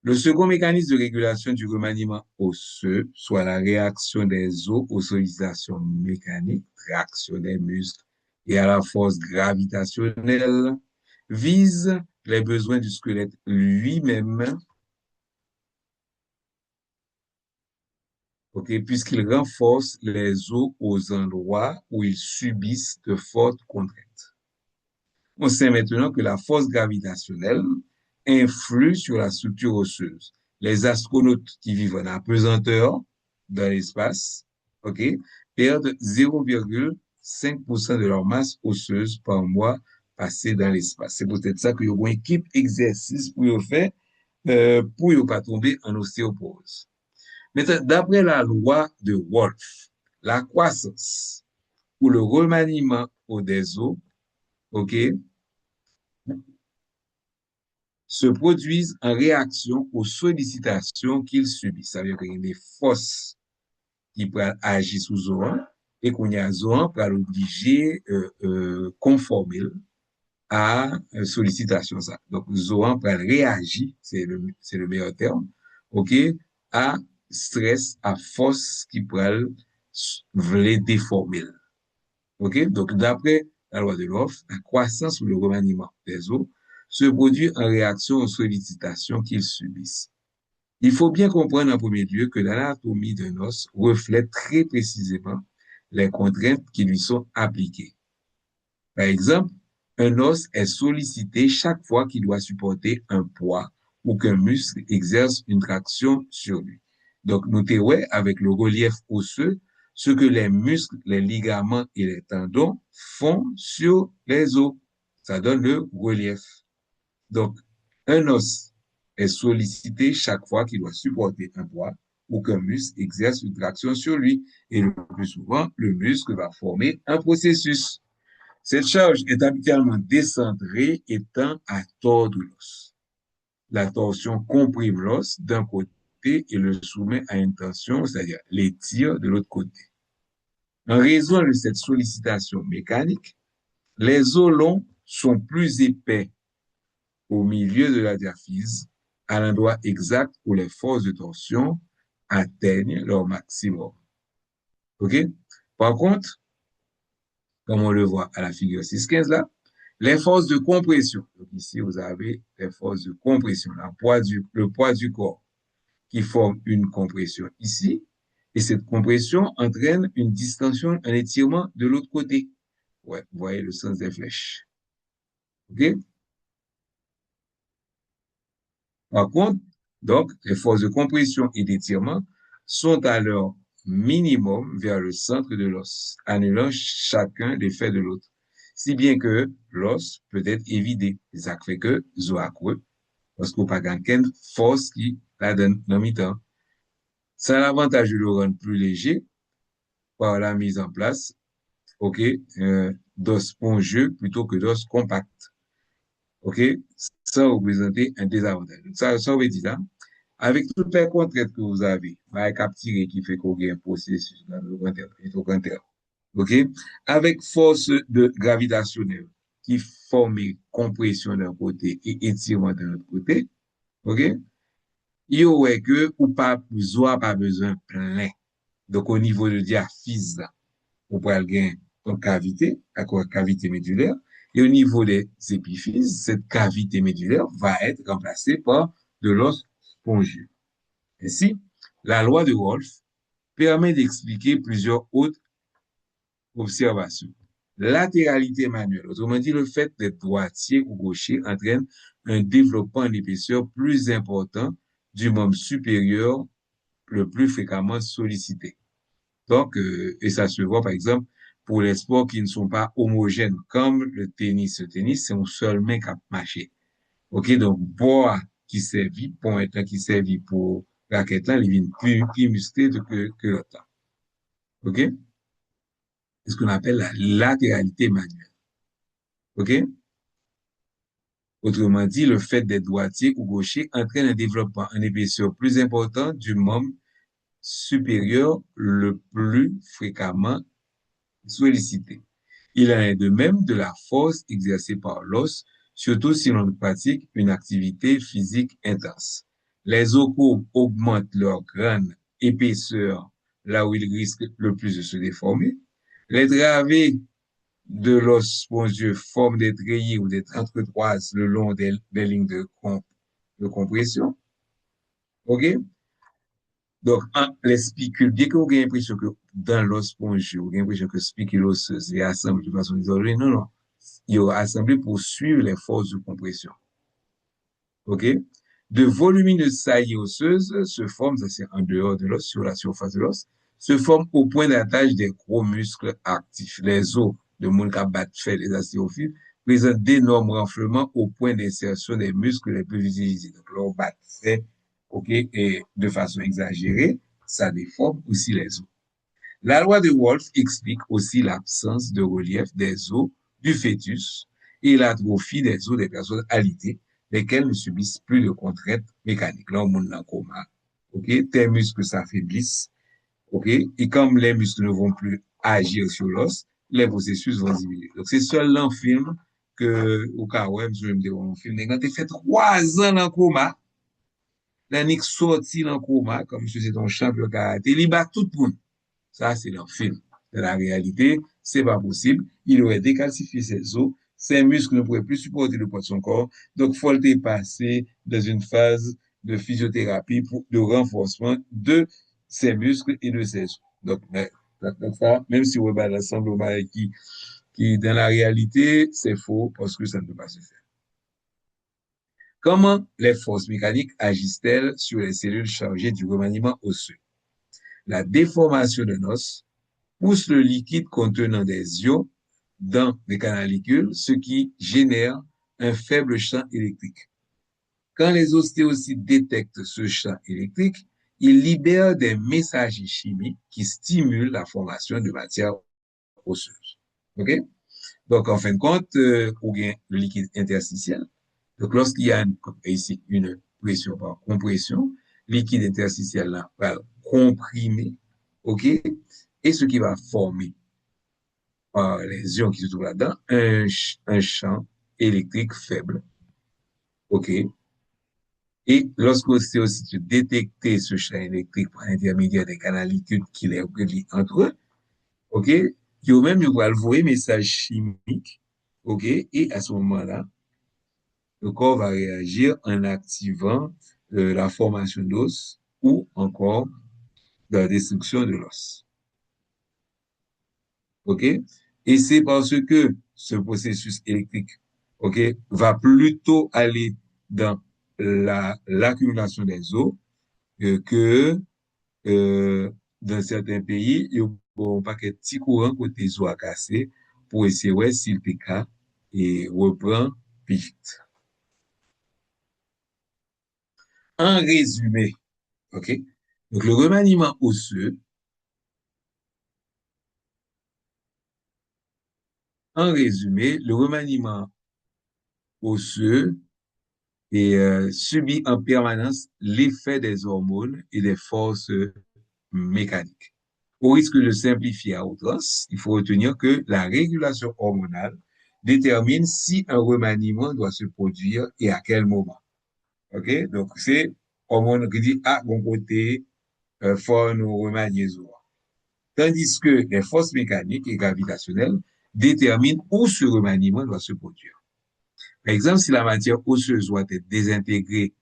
Le second mécanisme de régulation du remaniement osseux, soit la réaction des os aux sollicitations mécaniques, réaction des muscles et à la force gravitationnelle, vise les besoins du squelette lui-même, ok, puisqu'il renforce les os aux endroits où ils subissent de fortes contraintes. On sait maintenant que la force gravitationnelle influe sur la structure osseuse. Les astronautes qui vivent en apesanteur dans l'espace, ok, perdent 0,5% de leur masse osseuse par mois passé dans l'espace. C'est peut-être ça que vous avez une équipe exercice pour vous faire, pour ne pas tomber en ostéoporose. Maintenant, d'après la loi de Wolff, la croissance ou le remaniement des os, ok, se produisent en réaction aux sollicitations qu'ils subissent. Ça veut dire qu'il y a des forces qui agissent sous Zohan et qu'on y a Zohan pour l'obliger conformer à sollicitation ça. Donc Zohan pour réagir, c'est le meilleur terme, ok, à stress, à force qui pourrait voulait déformer. Ok, donc d'après la loi de l'offre, la croissance ou le remaniement des os se produit en réaction aux sollicitations qu'ils subissent. Il faut bien comprendre en premier lieu que l'anatomie d'un os reflète très précisément les contraintes qui lui sont appliquées. Par exemple, un os est sollicité chaque fois qu'il doit supporter un poids ou qu'un muscle exerce une traction sur lui. Donc, notez ouais, avec le relief osseux, ce que les muscles, les ligaments et les tendons font sur les os. Ça donne le relief. Donc, un os est sollicité chaque fois qu'il doit supporter un poids ou qu'un muscle exerce une traction sur lui. Et le plus souvent, le muscle va former un processus. Cette charge est habituellement décentrée et tend à tordre l'os. La torsion comprime l'os d'un côté et le soumet à une tension, c'est-à-dire l'étire de l'autre côté. En raison de cette sollicitation mécanique, Les os longs sont plus épais au milieu de la diaphyse, à l'endroit exact où les forces de torsion atteignent leur maximum. OK? Par contre, comme on le voit à la figure 6.15 là, les forces de compression. Donc ici, vous avez les forces de compression, le poids du corps qui forme une compression ici. Et cette compression entraîne une distension, un étirement de l'autre côté. Ouais, vous voyez le sens des flèches. OK? Par contre, donc, les forces de compression et d'étirement sont à leur minimum vers le centre de l'os, annulant chacun l'effet de l'autre. Si bien que l'os peut être évidé. Ça fait que zo accreux, parce qu'on n'a pas qu'une force qui la donne dans mi-temps. Ça a l'avantage de le rendre plus léger par la mise en place, OK, d'os spongieux plutôt que d'os compact. OK? Ça représente un désavantage. Ça veut dire, hein, avec toutes les contraintes que vous avez, avec capturer qui fait qu'on a un processus dans le mitochondrial, OK? Avec force de gravitationnelle qui forme compression d'un côté et étirement de l'autre côté, OK? Il y aurait que ou pas besoin plein. Donc au niveau de diaphyse, on pourrait gagner une cavité, à quoi cavité médulaire, et au niveau des épiphyses, cette cavité médulaire va être remplacée par de l'os spongieux. Ainsi, la loi de Wolff permet d'expliquer plusieurs autres observations. Latéralité manuelle, autrement dit, le fait d'être droitier ou gaucher entraîne un développement en épaisseur plus important du membre supérieur le plus fréquemment sollicité. Donc, et ça se voit par exemple pour les sports qui ne sont pas homogènes, comme le tennis. Le tennis, c'est un seul main qui a marché. OK, donc, bois qui servit, pour un qui servit pour raquette là, il vient plus musclé que l'autre. OK? C'est ce qu'on appelle la latéralité manuelle. OK? Autrement dit, le fait d'être droitier ou gaucher entraîne un développement en épaisseur plus important du membre supérieur le plus fréquemment sollicité. Il en est de même de la force exercée par l'os, surtout si l'on pratique une activité physique intense. Les os courbes augmentent leur grande épaisseur là où ils risquent le plus de se déformer. Les travées de l'os spongieux forment des treillis ou des entretoises le long des lignes de compression. OK? Donc, les spicules, dès que vous avez l'impression que dans l'os spongieux, vous avez l'impression que spicule osseuse est assemblée de façon isolée, non, non. Il est assemblé pour suivre les forces de compression. OK? De volumineuses saillies osseuses se forment, ça c'est en dehors de l'os, sur la surface de l'os, se forment au point d'attache des gros muscles actifs. Les os de mon fait les astérophiles présentent d'énormes renflements au point d'insertion des muscles les plus utilisés. Donc, leur bat fait, OK, et de façon exagérée, ça déforme aussi les os. La loi de Wolff explique aussi l'absence de relief des os du fœtus et l'atrophie des os des personnes alitées, lesquelles ne subissent plus de contraintes mécaniques. Là, on monte dans le coma. OK? Tes muscles s'affaiblissent. OK? Et comme les muscles ne vont plus agir sur l'os, les processus vont diminuer. Donc, c'est seul dans le film que, au cas où, je me dis, on film, quand tu fait 3 ans dans le coma, l'anique sorti dans le coma, comme je c'est ton champion de karaté, il bat tout le monde. Ça, c'est leur film. Dans la réalité, c'est pas possible. Il aurait décalcifié ses os. Ses muscles ne pourraient plus supporter le poids de son corps. Donc, il faut le dépasser dans une phase de physiothérapie de renforcement de ses muscles et de ses os. Donc, ça, même si on va l'ensemble qui, dans la réalité, c'est faux parce que ça ne peut pas se faire. Comment les forces mécaniques agissent-elles sur les cellules chargées du remaniement osseux? La déformation d'un os pousse le liquide contenant des ions dans les canalicules, ce qui génère un faible champ électrique. Quand les ostéocytes détectent ce champ électrique, ils libèrent des messagers chimiques qui stimulent la formation de matière osseuse. OK? Donc, en fin de compte, ou bien le liquide interstitiel. Donc, lorsqu'il y a ici une pression par compression, liquide interstitiel là va comprimer, OK? Et ce qui va former par les ions qui se trouvent là-dedans, un champ électrique faible. OK? Et lorsque l'ostéocyte détecte ce champ électrique par l'intermédiaire des canalicules qui les relient entre eux, OK? Eux-mêmes, ils vont envoyer un message chimique, OK? Et à ce moment-là, le corps va réagir en activant la formation d'os ou encore de la destruction de l'os. OK? Et c'est parce que ce processus électrique, OK, va plutôt aller dans l'accumulation des os que dans certains pays, il y a un paquet de petits courants côté os à casser pour essayer ouais, si le PK et reprend plus vite. En résumé, OK? Donc, le remaniement osseux, en résumé, le remaniement osseux subit en permanence l'effet des hormones et des forces mécaniques. Au risque de simplifier à outrance, il faut retenir que la régulation hormonale détermine si un remaniement doit se produire et à quel moment. OK? Donc, c'est hormone qui dit, ah, bon côté, faut nous remanier. Tandis que les forces mécaniques et gravitationnelles déterminent où ce remaniement doit se produire. Par exemple, si la matière osseuse doit être désintégrée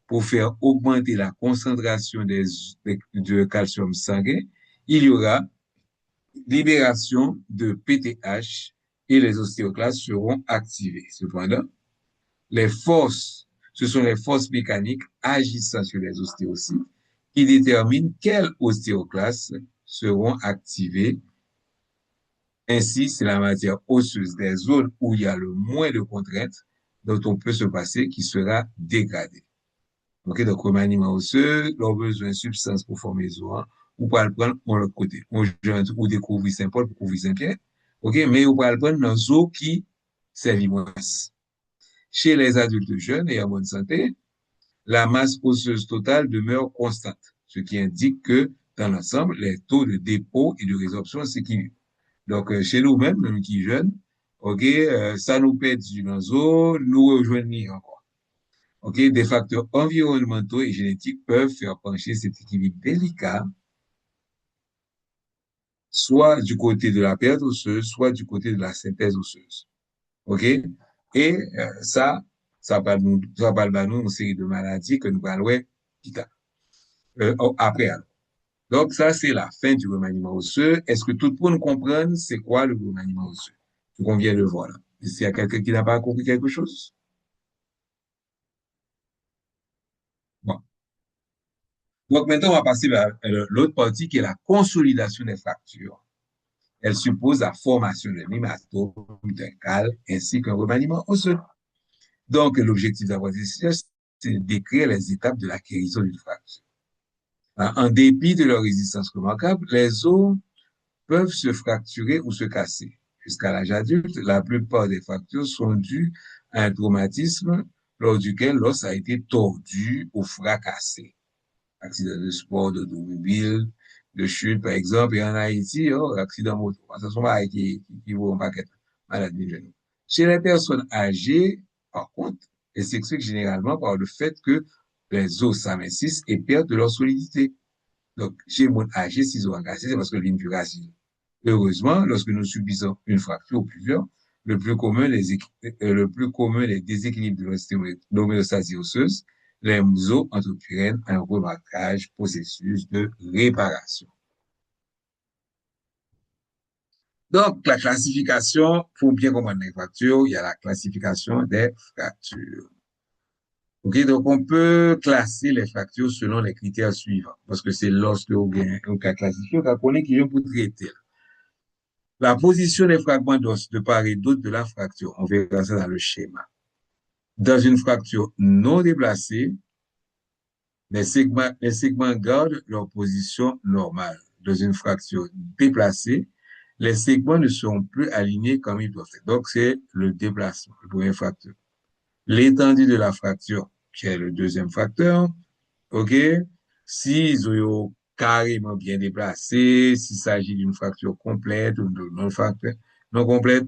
pour faire augmenter la concentration de calcium sanguin, il y aura libération de PTH et les ostéoclastes seront activés. Cependant, ce sont les forces mécaniques agissant sur les ostéocytes qui déterminent quels ostéoclastes seront activés. Ainsi, c'est la matière osseuse des zones où il y a le moins de contraintes dont on peut se passer qui sera dégradée. OK, donc remaniement osseux, l'on a besoin de substances pour former les os, ou pas le prendre de l'autre côté. On jeune ou découvrir Saint-Paul pour couvrir Saint-Pierre. OK, mais on va le prendre dans os qui servit moins. Chez les adultes jeunes et en bonne santé, la masse osseuse totale demeure constante, ce qui indique que dans l'ensemble, les taux de dépôt et de résorption s'équilibrent. Donc, chez nous-mêmes, même qui jeunes, OK, ça nous pète du nazo, nous rejoignons encore. OK, des facteurs environnementaux et génétiques peuvent faire pencher cet équilibre délicat, soit du côté de la perte osseuse, soit du côté de la synthèse osseuse. OK? Et ça va nous une série de maladies que nous allons après. Alors. Donc, ça, c'est la fin du remaniement osseux. Est-ce que tout le monde comprend c'est quoi le remaniement osseux? Ce qu'on vient de voir là. S'il y a quelqu'un qui n'a pas compris quelque chose? Bon. Donc, maintenant, on va passer à l'autre partie qui est la consolidation des fractures. Elle suppose la formation d'un hématome, d'un cal, ainsi qu'un remaniement osseux. Donc, l'objectif d'avoir des c'est de décrire les étapes de la guérison d'une fracture. En dépit de leur résistance remarquable, les os peuvent se fracturer ou se casser. Jusqu'à l'âge adulte, la plupart des fractures sont dues à un traumatisme lors duquel l'os a été tordu ou fracassé. Accident de sport, d'automobile, de chute, par exemple, et en Haïti, oh, accident moto. Ça sont pas qui vont pas être malades des genoux. Chez les personnes âgées, par contre, elles s'expliquent généralement par le fait que les os s'amincissent et perdent de leur solidité. Donc, chez les âgés, s'ils ont cassé, c'est parce que l'une plus racine. Heureusement, lorsque nous subissons une fracture ou plusieurs, le plus commun les déséquilibres de l'homéostasie osseuse, les os entreprennent un remarquage processus de réparation. Donc, la classification, pour bien comprendre les fractures, il y a la classification des fractures. OK, donc on peut classer les fractures selon les critères suivants, parce que c'est lorsque on a classifié, on connaît qui vient pour traiter. La position des fragments d'os de part et d'autre de la fracture, on verra ça dans le schéma. Dans une fracture non déplacée, les segments gardent leur position normale. Dans une fracture déplacée, les segments ne seront plus alignés comme ils doivent être. Donc, c'est le déplacement, le premier facteur. L'étendue de la fracture, qui est le deuxième facteur, OK? S'ils ont carrément bien déplacé, s'il s'agit d'une fracture complète ou d'une non-fracture, Non complète.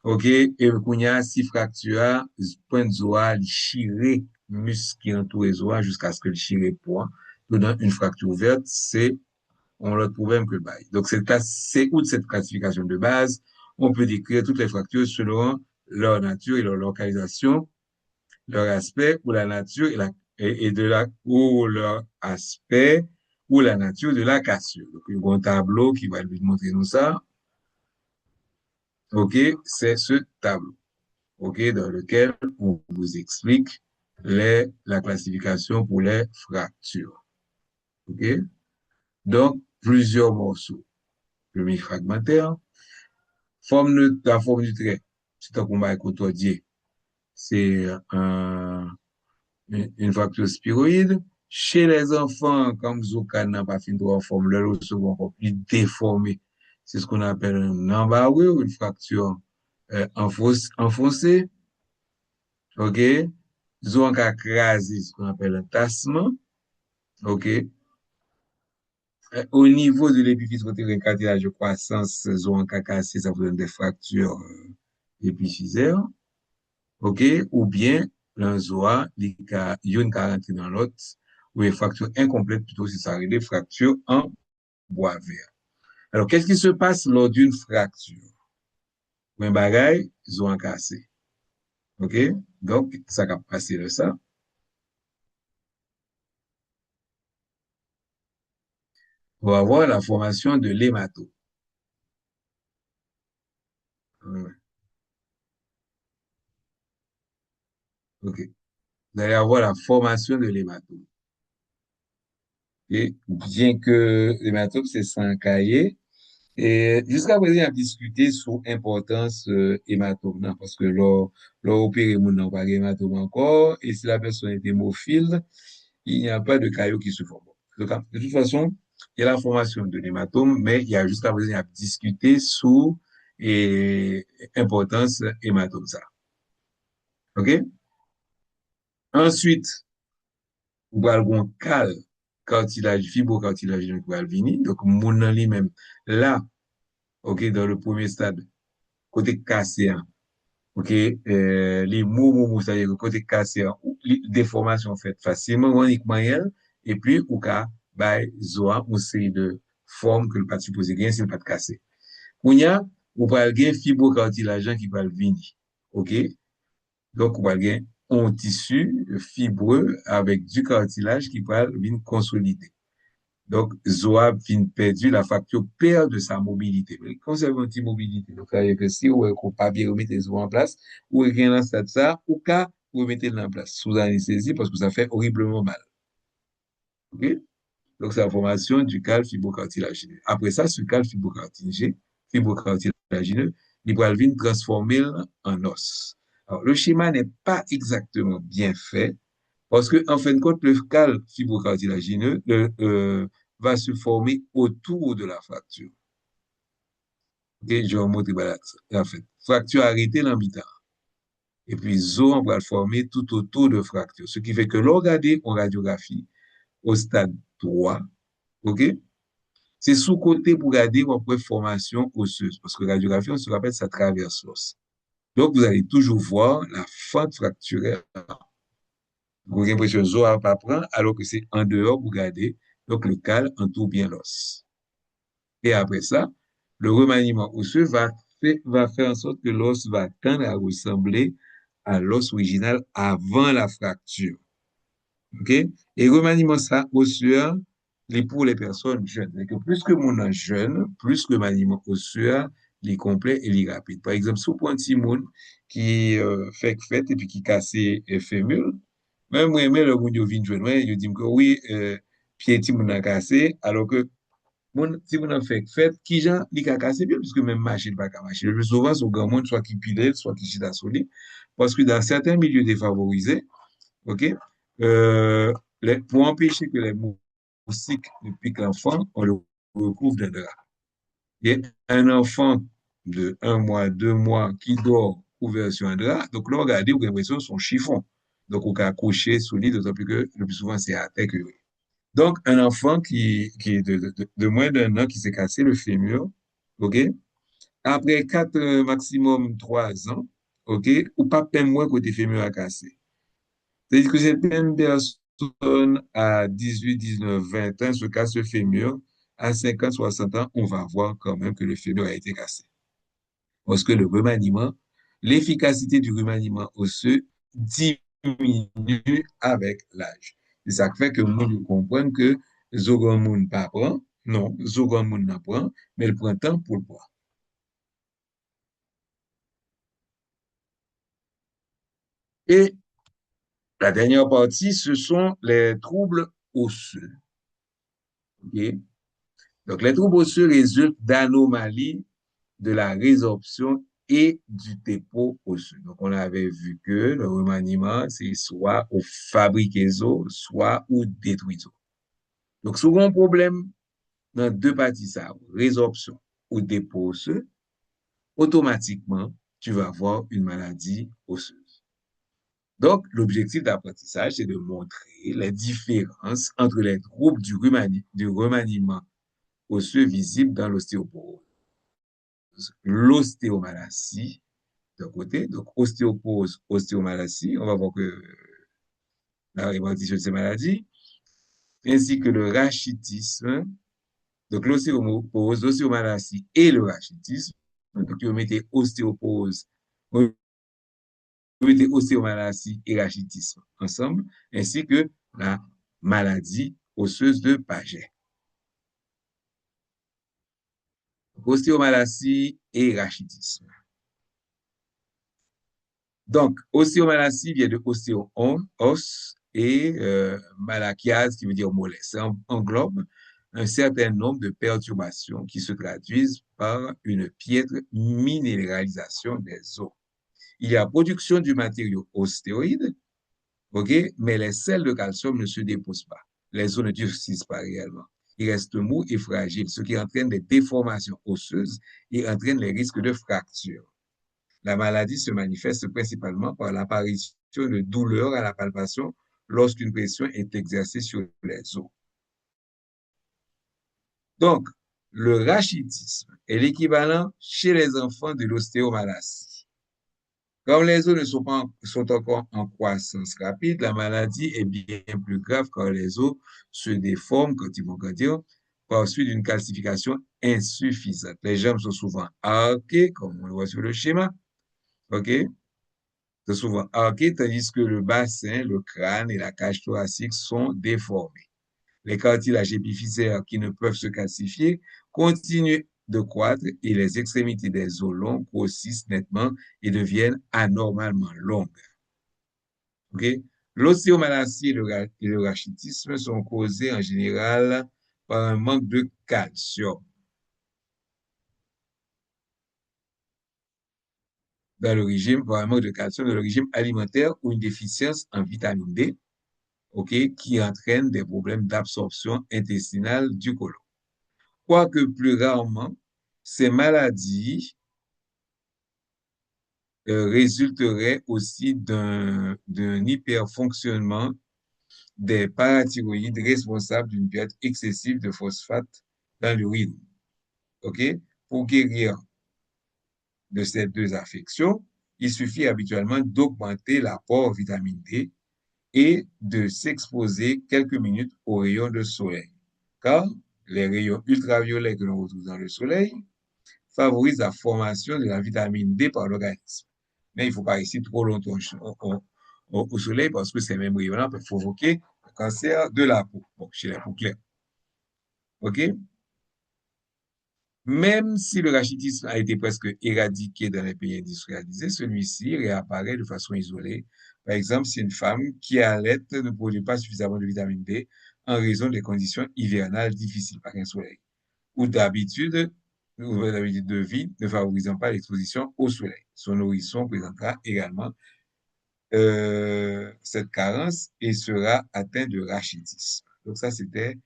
OK. Et kounya, si fracture, point de zoa, li chire muscle qui entoure zoa jusqu'à ce que le chire point. Dans une fracture ouverte, c'est on l'autre problème que le bail. Donc, c'est outre cette classification de base, on peut décrire toutes les fractures selon leur nature et leur localisation, leur aspect ou la nature et de la, ou leur aspect ou la nature de la cassure. Donc, il y a un tableau qui va lui montrer nous ça. OK, c'est ce tableau. OK, dans lequel on vous explique la classification pour les fractures. OK, donc plusieurs morceaux. Premier fragmentaire, la forme du trait, c'est un combat côtoyé. C'est une fracture spiroïde. Chez les enfants, comme Zokan n'a pas fini de forme, le second encore plus déformé. C'est ce qu'on appelle un embarré ou une fracture enfoncée. OK? Zoan a crasé ce qu'on appelle un tassement. OK? Au niveau de l'épiphyse côté cartilage de croissance, zoan a cassé, ça vous donne des fractures épiphysaires. OK? Ou bien, l'un zoa, yon ka rentre dans l'autre, ou une fracture incomplète, plutôt si ça arrive, des fractures en bois vert. Alors, qu'est-ce qui se passe lors d'une fracture? Un bagay, zoan cassé. OK? Donc, ça va passer de ça. On va avoir la formation de l'hématome. OK. Vous allez avoir la formation de l'hématome. Et bien que l'hématome, c'est sans cahier, et jusqu'à présent, on a discuté sur l'importance hématome, non, parce que l'on opère mon n'a pas d'hématome encore, et si la personne est hémophile, il n'y a pas de caillot qui se forme. Donc, de toute façon, il y a la formation de l'hématome, mais il y a jusqu'à présent, on a discuté sur l'importance hématome, ça. OK? Ensuite, ou algon cal cartilage, fibrocartilage qui va venir. Donc, mon lui-même, là, OK, dans le premier stade, côté cassé, OK, les mots, c'est-à-dire côté cassé, déformation faite facilement, uniquement elle, et puis, ou cas, bah, zoa, une série de formes que le pas supposé gagner, c'est le pas de cassé. On y a, ou pas le fibrocartilage qui va venir. OK? Donc, on va gagner un tissu fibreux avec du cartilage qui va venir consolider. Donc, Zoa vient perdu, la fracture perd de sa mobilité. Mais conserve une mobilité. Donc, ça veut dire que si on ne pas bien remettre Zoa en place, ou rien dans ça, ou qu'à remettre en place sous anesthésie parce que ça fait horriblement mal. OK? Donc, c'est la formation du cal fibrocartilagineux. Après ça, ce cal fibrocartilagineux, il va venir transformer en os. Alors, le schéma n'est pas exactement bien fait parce que, en fin de compte, le cal fibrocartilagineux va se former autour de la fracture. Et je vais vous montrer, voilà, en fait, fracture arrêtée dans mi-temps. Et puis, zone va le former tout autour de fracture. Ce qui fait que l'on regarde en radiographie au stade 3, OK? C'est sous-côté pour regarder votre formation osseuse. Parce que la radiographie, on se rappelle, ça traverse l'os. Donc, vous allez toujours voir la fente fracturaire. Vous avez l'impression que l'os pas prendre, alors que c'est en dehors, vous regardez. Donc, le cal entoure bien l'os. Et après ça, le remaniement osseux va faire en sorte que l'os va tendre à ressembler à l'os original avant la fracture. OK? Et remaniement ça osseux, pour les personnes jeunes. Que plus que mon âge jeune, plus le remaniement osseux, il est complet et il est rapide. Par exemple, si vous prenez un petit monde qui fait fête et puis qui casse le fémur, même moi, le monde vient jeune, il dit que oui, pied petit monde a cassé, alors que si vous en faites, qui gens, li ka cassé bien, puisque même machine pas qu'à marcher. Le plus souvent, c'est au grand monde, soit qui pile, soit qui chita solide. Parce que dans certains milieux défavorisés, OK, euh, pour empêcher que les moustiques ne piquent l'enfant, on le recouvre d'un drap. Et un enfant de 1 mois, 2 mois, qui dort couvert sur un drap, donc là, regardez, vous avez l'impression que son chiffon. Donc, on peut accrocher solide, d'autant plus que le plus souvent, c'est à terre que donc, un enfant qui est de moins d'un an qui s'est cassé le fémur, OK, Après 4, maximum 3 ans, OK, ou pas même moins côté fémur à casser. C'est-à-dire que cette même personne à 18, 19, 20 ans se casse le fémur, à 50, 60 ans, on va voir quand même que le fémur a été cassé. Parce que le remaniement, l'efficacité du remaniement osseux diminue avec l'âge. C'est ça qui fait que nous comprenons que Zogon Moun pas prend, non, Zogon Moun n'a prend, mais le printemps pour le boire. Et la dernière partie, ce sont les troubles osseux. OK? Donc, les troubles osseux résultent d'anomalies de la résorption et du dépôt osseux. Donc, on avait vu que le remaniement, c'est soit au fabriquer os, soit au détruire os. Donc, souvent, un problème dans deux parties, ça, résorption ou dépôt osseux, automatiquement, tu vas avoir une maladie osseuse. Donc, l'objectif d'apprentissage, c'est de montrer les différences entre les troubles du remaniement osseux visibles dans l'ostéoporose, l'ostéomalacie d'un côté, donc ostéoporose, ostéomalacie, on va voir que la répartition de ces maladies, ainsi que le rachitisme, donc l'ostéoporose, l'ostéomalacie et le rachitisme, donc vous mettez ostéoporose, vous mettez ostéomalacie et rachitisme ensemble, ainsi que la maladie osseuse de Paget. Ostéomalacie et rachitisme. Donc, ostéomalacie vient de ostéo-os et malachiase qui veut dire mollet. Ça englobe un certain nombre de perturbations qui se traduisent par une piètre minéralisation des os. Il y a production du matériau ostéoïde, ok, mais les sels de calcium ne se déposent pas. Les os ne durcissent pas réellement. Ils restent mous et fragiles, ce qui entraîne des déformations osseuses et entraîne les risques de fracture. La maladie se manifeste principalement par l'apparition de douleurs à la palpation lorsqu'une pression est exercée sur les os. Donc, le rachitisme est l'équivalent chez les enfants de l'ostéomalacie. Comme les os ne sont encore en croissance rapide, la maladie est bien plus grave quand les os se déforment, quand ils vont grandir, par suite d'une calcification insuffisante. Les jambes sont souvent arquées, comme on le voit sur le schéma, OK? C'est souvent arqué, tandis que le bassin, le crâne et la cage thoracique sont déformés. Les cartilages épiphysaires qui ne peuvent se calcifier continuent de croître et les extrémités des os longs grossissent nettement et deviennent anormalement longues. Okay? L'ostéomalacie et le rachitisme sont causés en général par un manque de calcium dans le régime, par un manque de calcium dans le régime alimentaire ou une déficience en vitamine D, OK, qui entraîne des problèmes d'absorption intestinale du côlon. Quoique plus rarement, ces maladies résulteraient aussi d'un hyperfonctionnement des parathyroïdes responsables d'une perte excessive de phosphate dans l'urine. OK? Pour guérir de ces deux affections, il suffit habituellement d'augmenter l'apport en vitamine D et de s'exposer quelques minutes aux rayons de soleil. Car les rayons ultraviolets que l'on retrouve dans le soleil favorisent la formation de la vitamine D par l'organisme. Mais il ne faut pas rester trop longtemps au soleil parce que ces mêmes rayons-là peuvent provoquer le cancer de la peau, bon, chez la peau claire. OK? Même si le rachitisme a été presque éradiqué dans les pays industrialisés, celui-ci réapparaît de façon isolée. Par exemple, si une femme qui allait ne produit pas suffisamment de vitamine D en raison des conditions hivernales difficiles par un soleil, ou d'habitude de vie ne favorisant pas l'exposition au soleil. Son nourrisson présentera également cette carence et sera atteint de rachitisme. Donc ça, c'était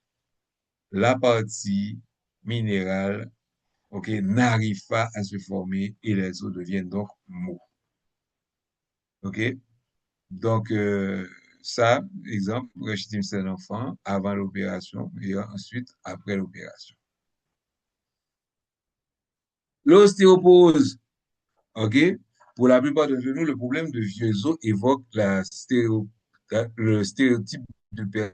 la partie minérale, OK, n'arrive pas à se former et les os deviennent donc mous. OK? Donc, ça, exemple, rachitisme chez l'enfant avant l'opération et ensuite après l'opération. L'ostéoporose, OK? Pour la plupart d'entre nous, le problème de vieux os évoque le stéréotype de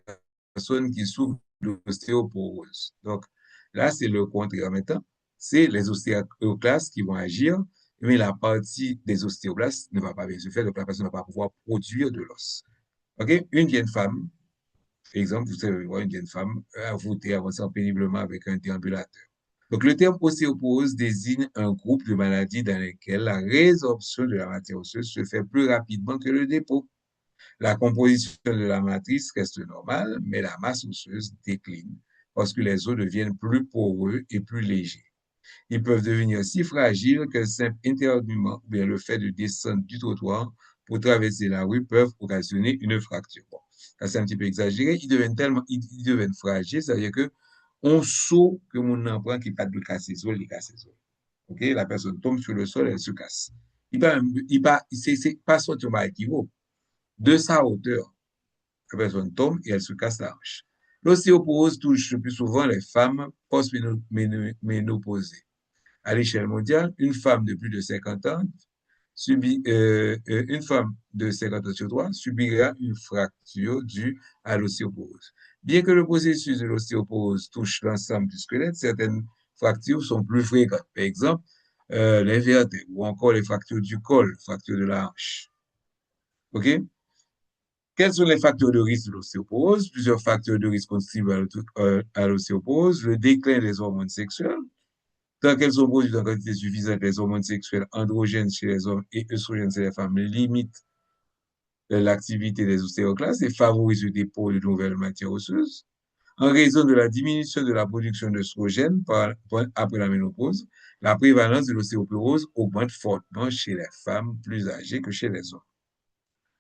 personne qui souffre d'ostéoporose. Donc, là, c'est le contraire maintenant. C'est les ostéoclastes qui vont agir, mais la partie des ostéoblastes ne va pas bien se faire, donc la personne ne va pas pouvoir produire de l'os. OK? Une vieille femme, exemple, vous savez voir une vieille femme voûtée, avançant péniblement avec un déambulateur. Donc, le terme ostéoporose désigne un groupe de maladies dans lesquelles la résorption de la matière osseuse se fait plus rapidement que le dépôt. La composition de la matrice reste normale, mais la masse osseuse décline parce que les os deviennent plus poreux et plus légers. Ils peuvent devenir si fragiles qu'un simple éternuement ou bien le fait de descendre du trottoir pour traverser la rue peuvent occasionner une fracture. Bon, ça c'est un petit peu exagéré. Ils deviennent fragiles, c'est-à-dire que on saut que mon emploi qui pas de casser sol, il casse sol. OK? La personne tombe sur le sol, elle se casse. C'est pas son tombe qui vaut. De sa hauteur, la personne tombe et elle se casse la hanche. L'ostéoporose touche le plus souvent les femmes post-ménopausées. À l'échelle mondiale, une femme de plus de 50 ans une femme de 50 ans sur 3 subira une fracture due à l'ostéoporose. Bien que le processus de l'ostéoporose touche l'ensemble du squelette, certaines fractures sont plus fréquentes. Par exemple, les vertèbres ou encore les fractures du col, fractures de la hanche. OK? Quels sont les facteurs de risque de l'ostéoporose? Plusieurs facteurs de risque contribuent à l'ostéoporose. Le déclin des hormones sexuelles. Tant qu'elles sont produites en quantité suffisante, les hormones sexuelles androgènes chez les hommes et œstrogènes chez les femmes limitent l'activité des ostéoclastes et favorisent le dépôt de nouvelles matières osseuses. En raison de la diminution de la production d'œstrogènes après la ménopause, la prévalence de l'ostéoporose augmente fortement chez les femmes plus âgées que chez les hommes.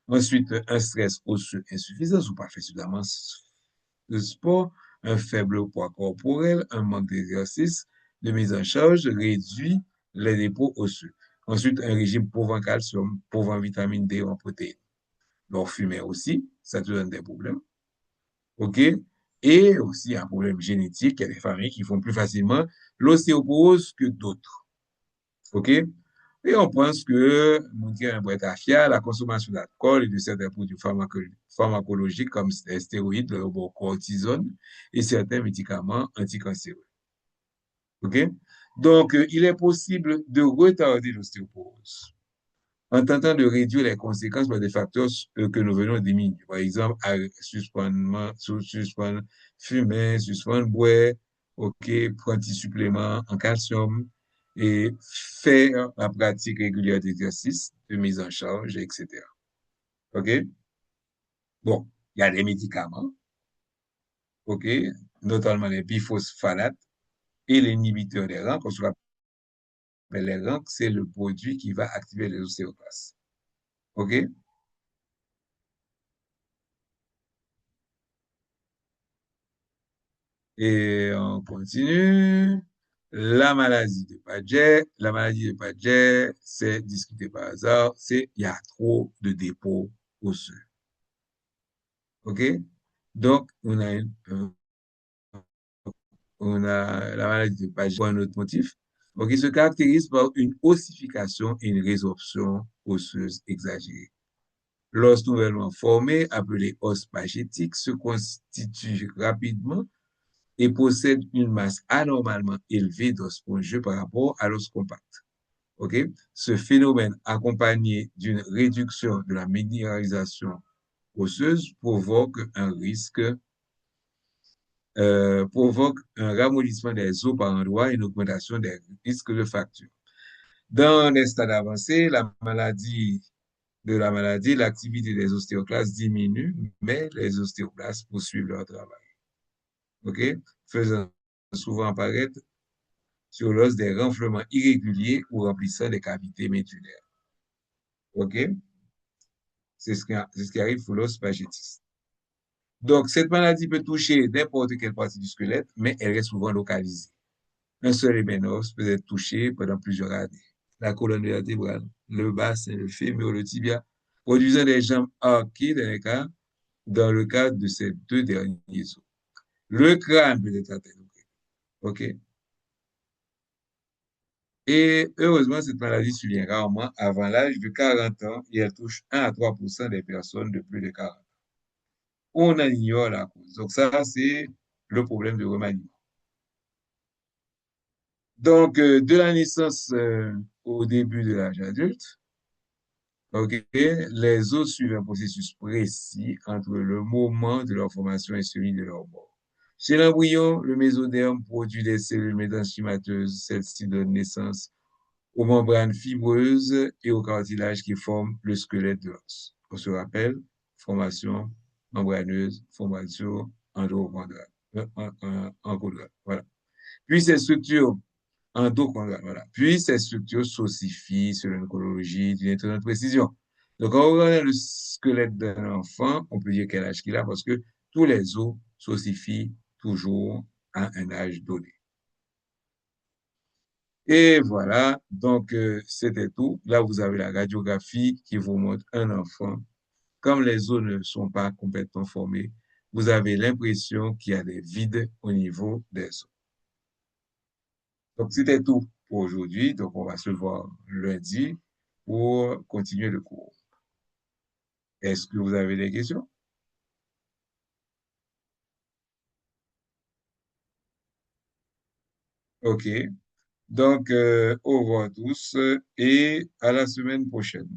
Ensuite, un stress osseux insuffisant ou pas fait suffisamment de sport, un faible poids corporel, un manque d'exercice, de mise en charge réduit les dépôts osseux. Ensuite, un régime pauvre en calcium, pauvre en vitamine D ou en protéines. Leur fumer aussi, ça te donne des problèmes. OK? Et aussi un problème génétique, il y a des familles qui font plus facilement l'ostéoporose que d'autres. OK? Et on pense que, nous disons, la consommation d'alcool et de certains produits pharmacologiques comme les stéroïdes, le cortisone et certains médicaments anticancéreux. OK? Donc, il est possible de retarder l'ostéoporose en tentant de réduire les conséquences par des facteurs que nous venons d'éliminer. Par exemple, suspendre fumer, suspendre boire, OK, prendre des suppléments en calcium et faire la pratique régulière d'exercice, de mise en charge, etc. OK? Bon, il y a des médicaments, OK, notamment les biphosphonates et l'inhibiteur des rangs, qu'on se rappelle les rangs, c'est le produit qui va activer les ostéoclastes. OK? Et on continue. La maladie de Paget, c'est discuté par hasard, c'est il y a trop de dépôts osseux. OK? Donc, on a la maladie de Paget pour un autre motif. Donc, il se caractérise par une ossification et une résorption osseuse exagérée. L'os nouvellement formé, appelé os pagétique, se constitue rapidement et possède une masse anormalement élevée d'os spongieux par rapport à l'os compact. Okay? Ce phénomène, accompagné d'une réduction de la minéralisation osseuse, provoque un ramollissement des os par endroits et une augmentation des risques de fracture. Dans les stades avancés, l'activité des ostéoclastes diminue, mais les ostéoclastes poursuivent leur travail. OK? Faisant souvent apparaître sur l'os des renflements irréguliers ou remplissant des cavités médullaires. OK? C'est ce qui arrive pour l'os spaghettis. Donc, cette maladie peut toucher n'importe quelle partie du squelette, mais elle reste souvent localisée. Un seul et même os peut être touché pendant plusieurs années. La colonne vertébrale, le bassin, le fémur, le tibia, produisant des jambes arquées dans le cas de ces deux derniers os. Le crâne peut être atteint. OK? Et heureusement, cette maladie survient rarement avant l'âge de 40 ans et elle touche 1 à 3% des personnes de plus de 40 ans. On en ignore la cause. Donc ça, c'est le problème de remaniement. Donc, de la naissance au début de l'âge adulte, ok, les os suivent un processus précis entre le moment de leur formation et celui de leur mort. Chez l'embryon, le mésoderme produit des cellules mésenchymateuses. Celles-ci donnent naissance aux membranes fibreuses et au cartilage qui forment le squelette de l'os. On se rappelle, formation membraneuse, formation endochondrale, endochondrale, voilà. Puis ces structures endochondrales, voilà. Puis ces structures s'ossifient selon une chronologie d'une étonnante précision. Donc, quand on regarde le squelette d'un enfant, on peut dire quel âge qu'il a parce que tous les os s'ossifient toujours à un âge donné. Et voilà, donc c'était tout. Là, vous avez la radiographie qui vous montre un enfant. Comme les os ne sont pas complètement formés, vous avez l'impression qu'il y a des vides au niveau des os. Donc, c'était tout pour aujourd'hui. Donc, on va se voir lundi pour continuer le cours. Est-ce que vous avez des questions? OK. Donc, au revoir à tous et à la semaine prochaine.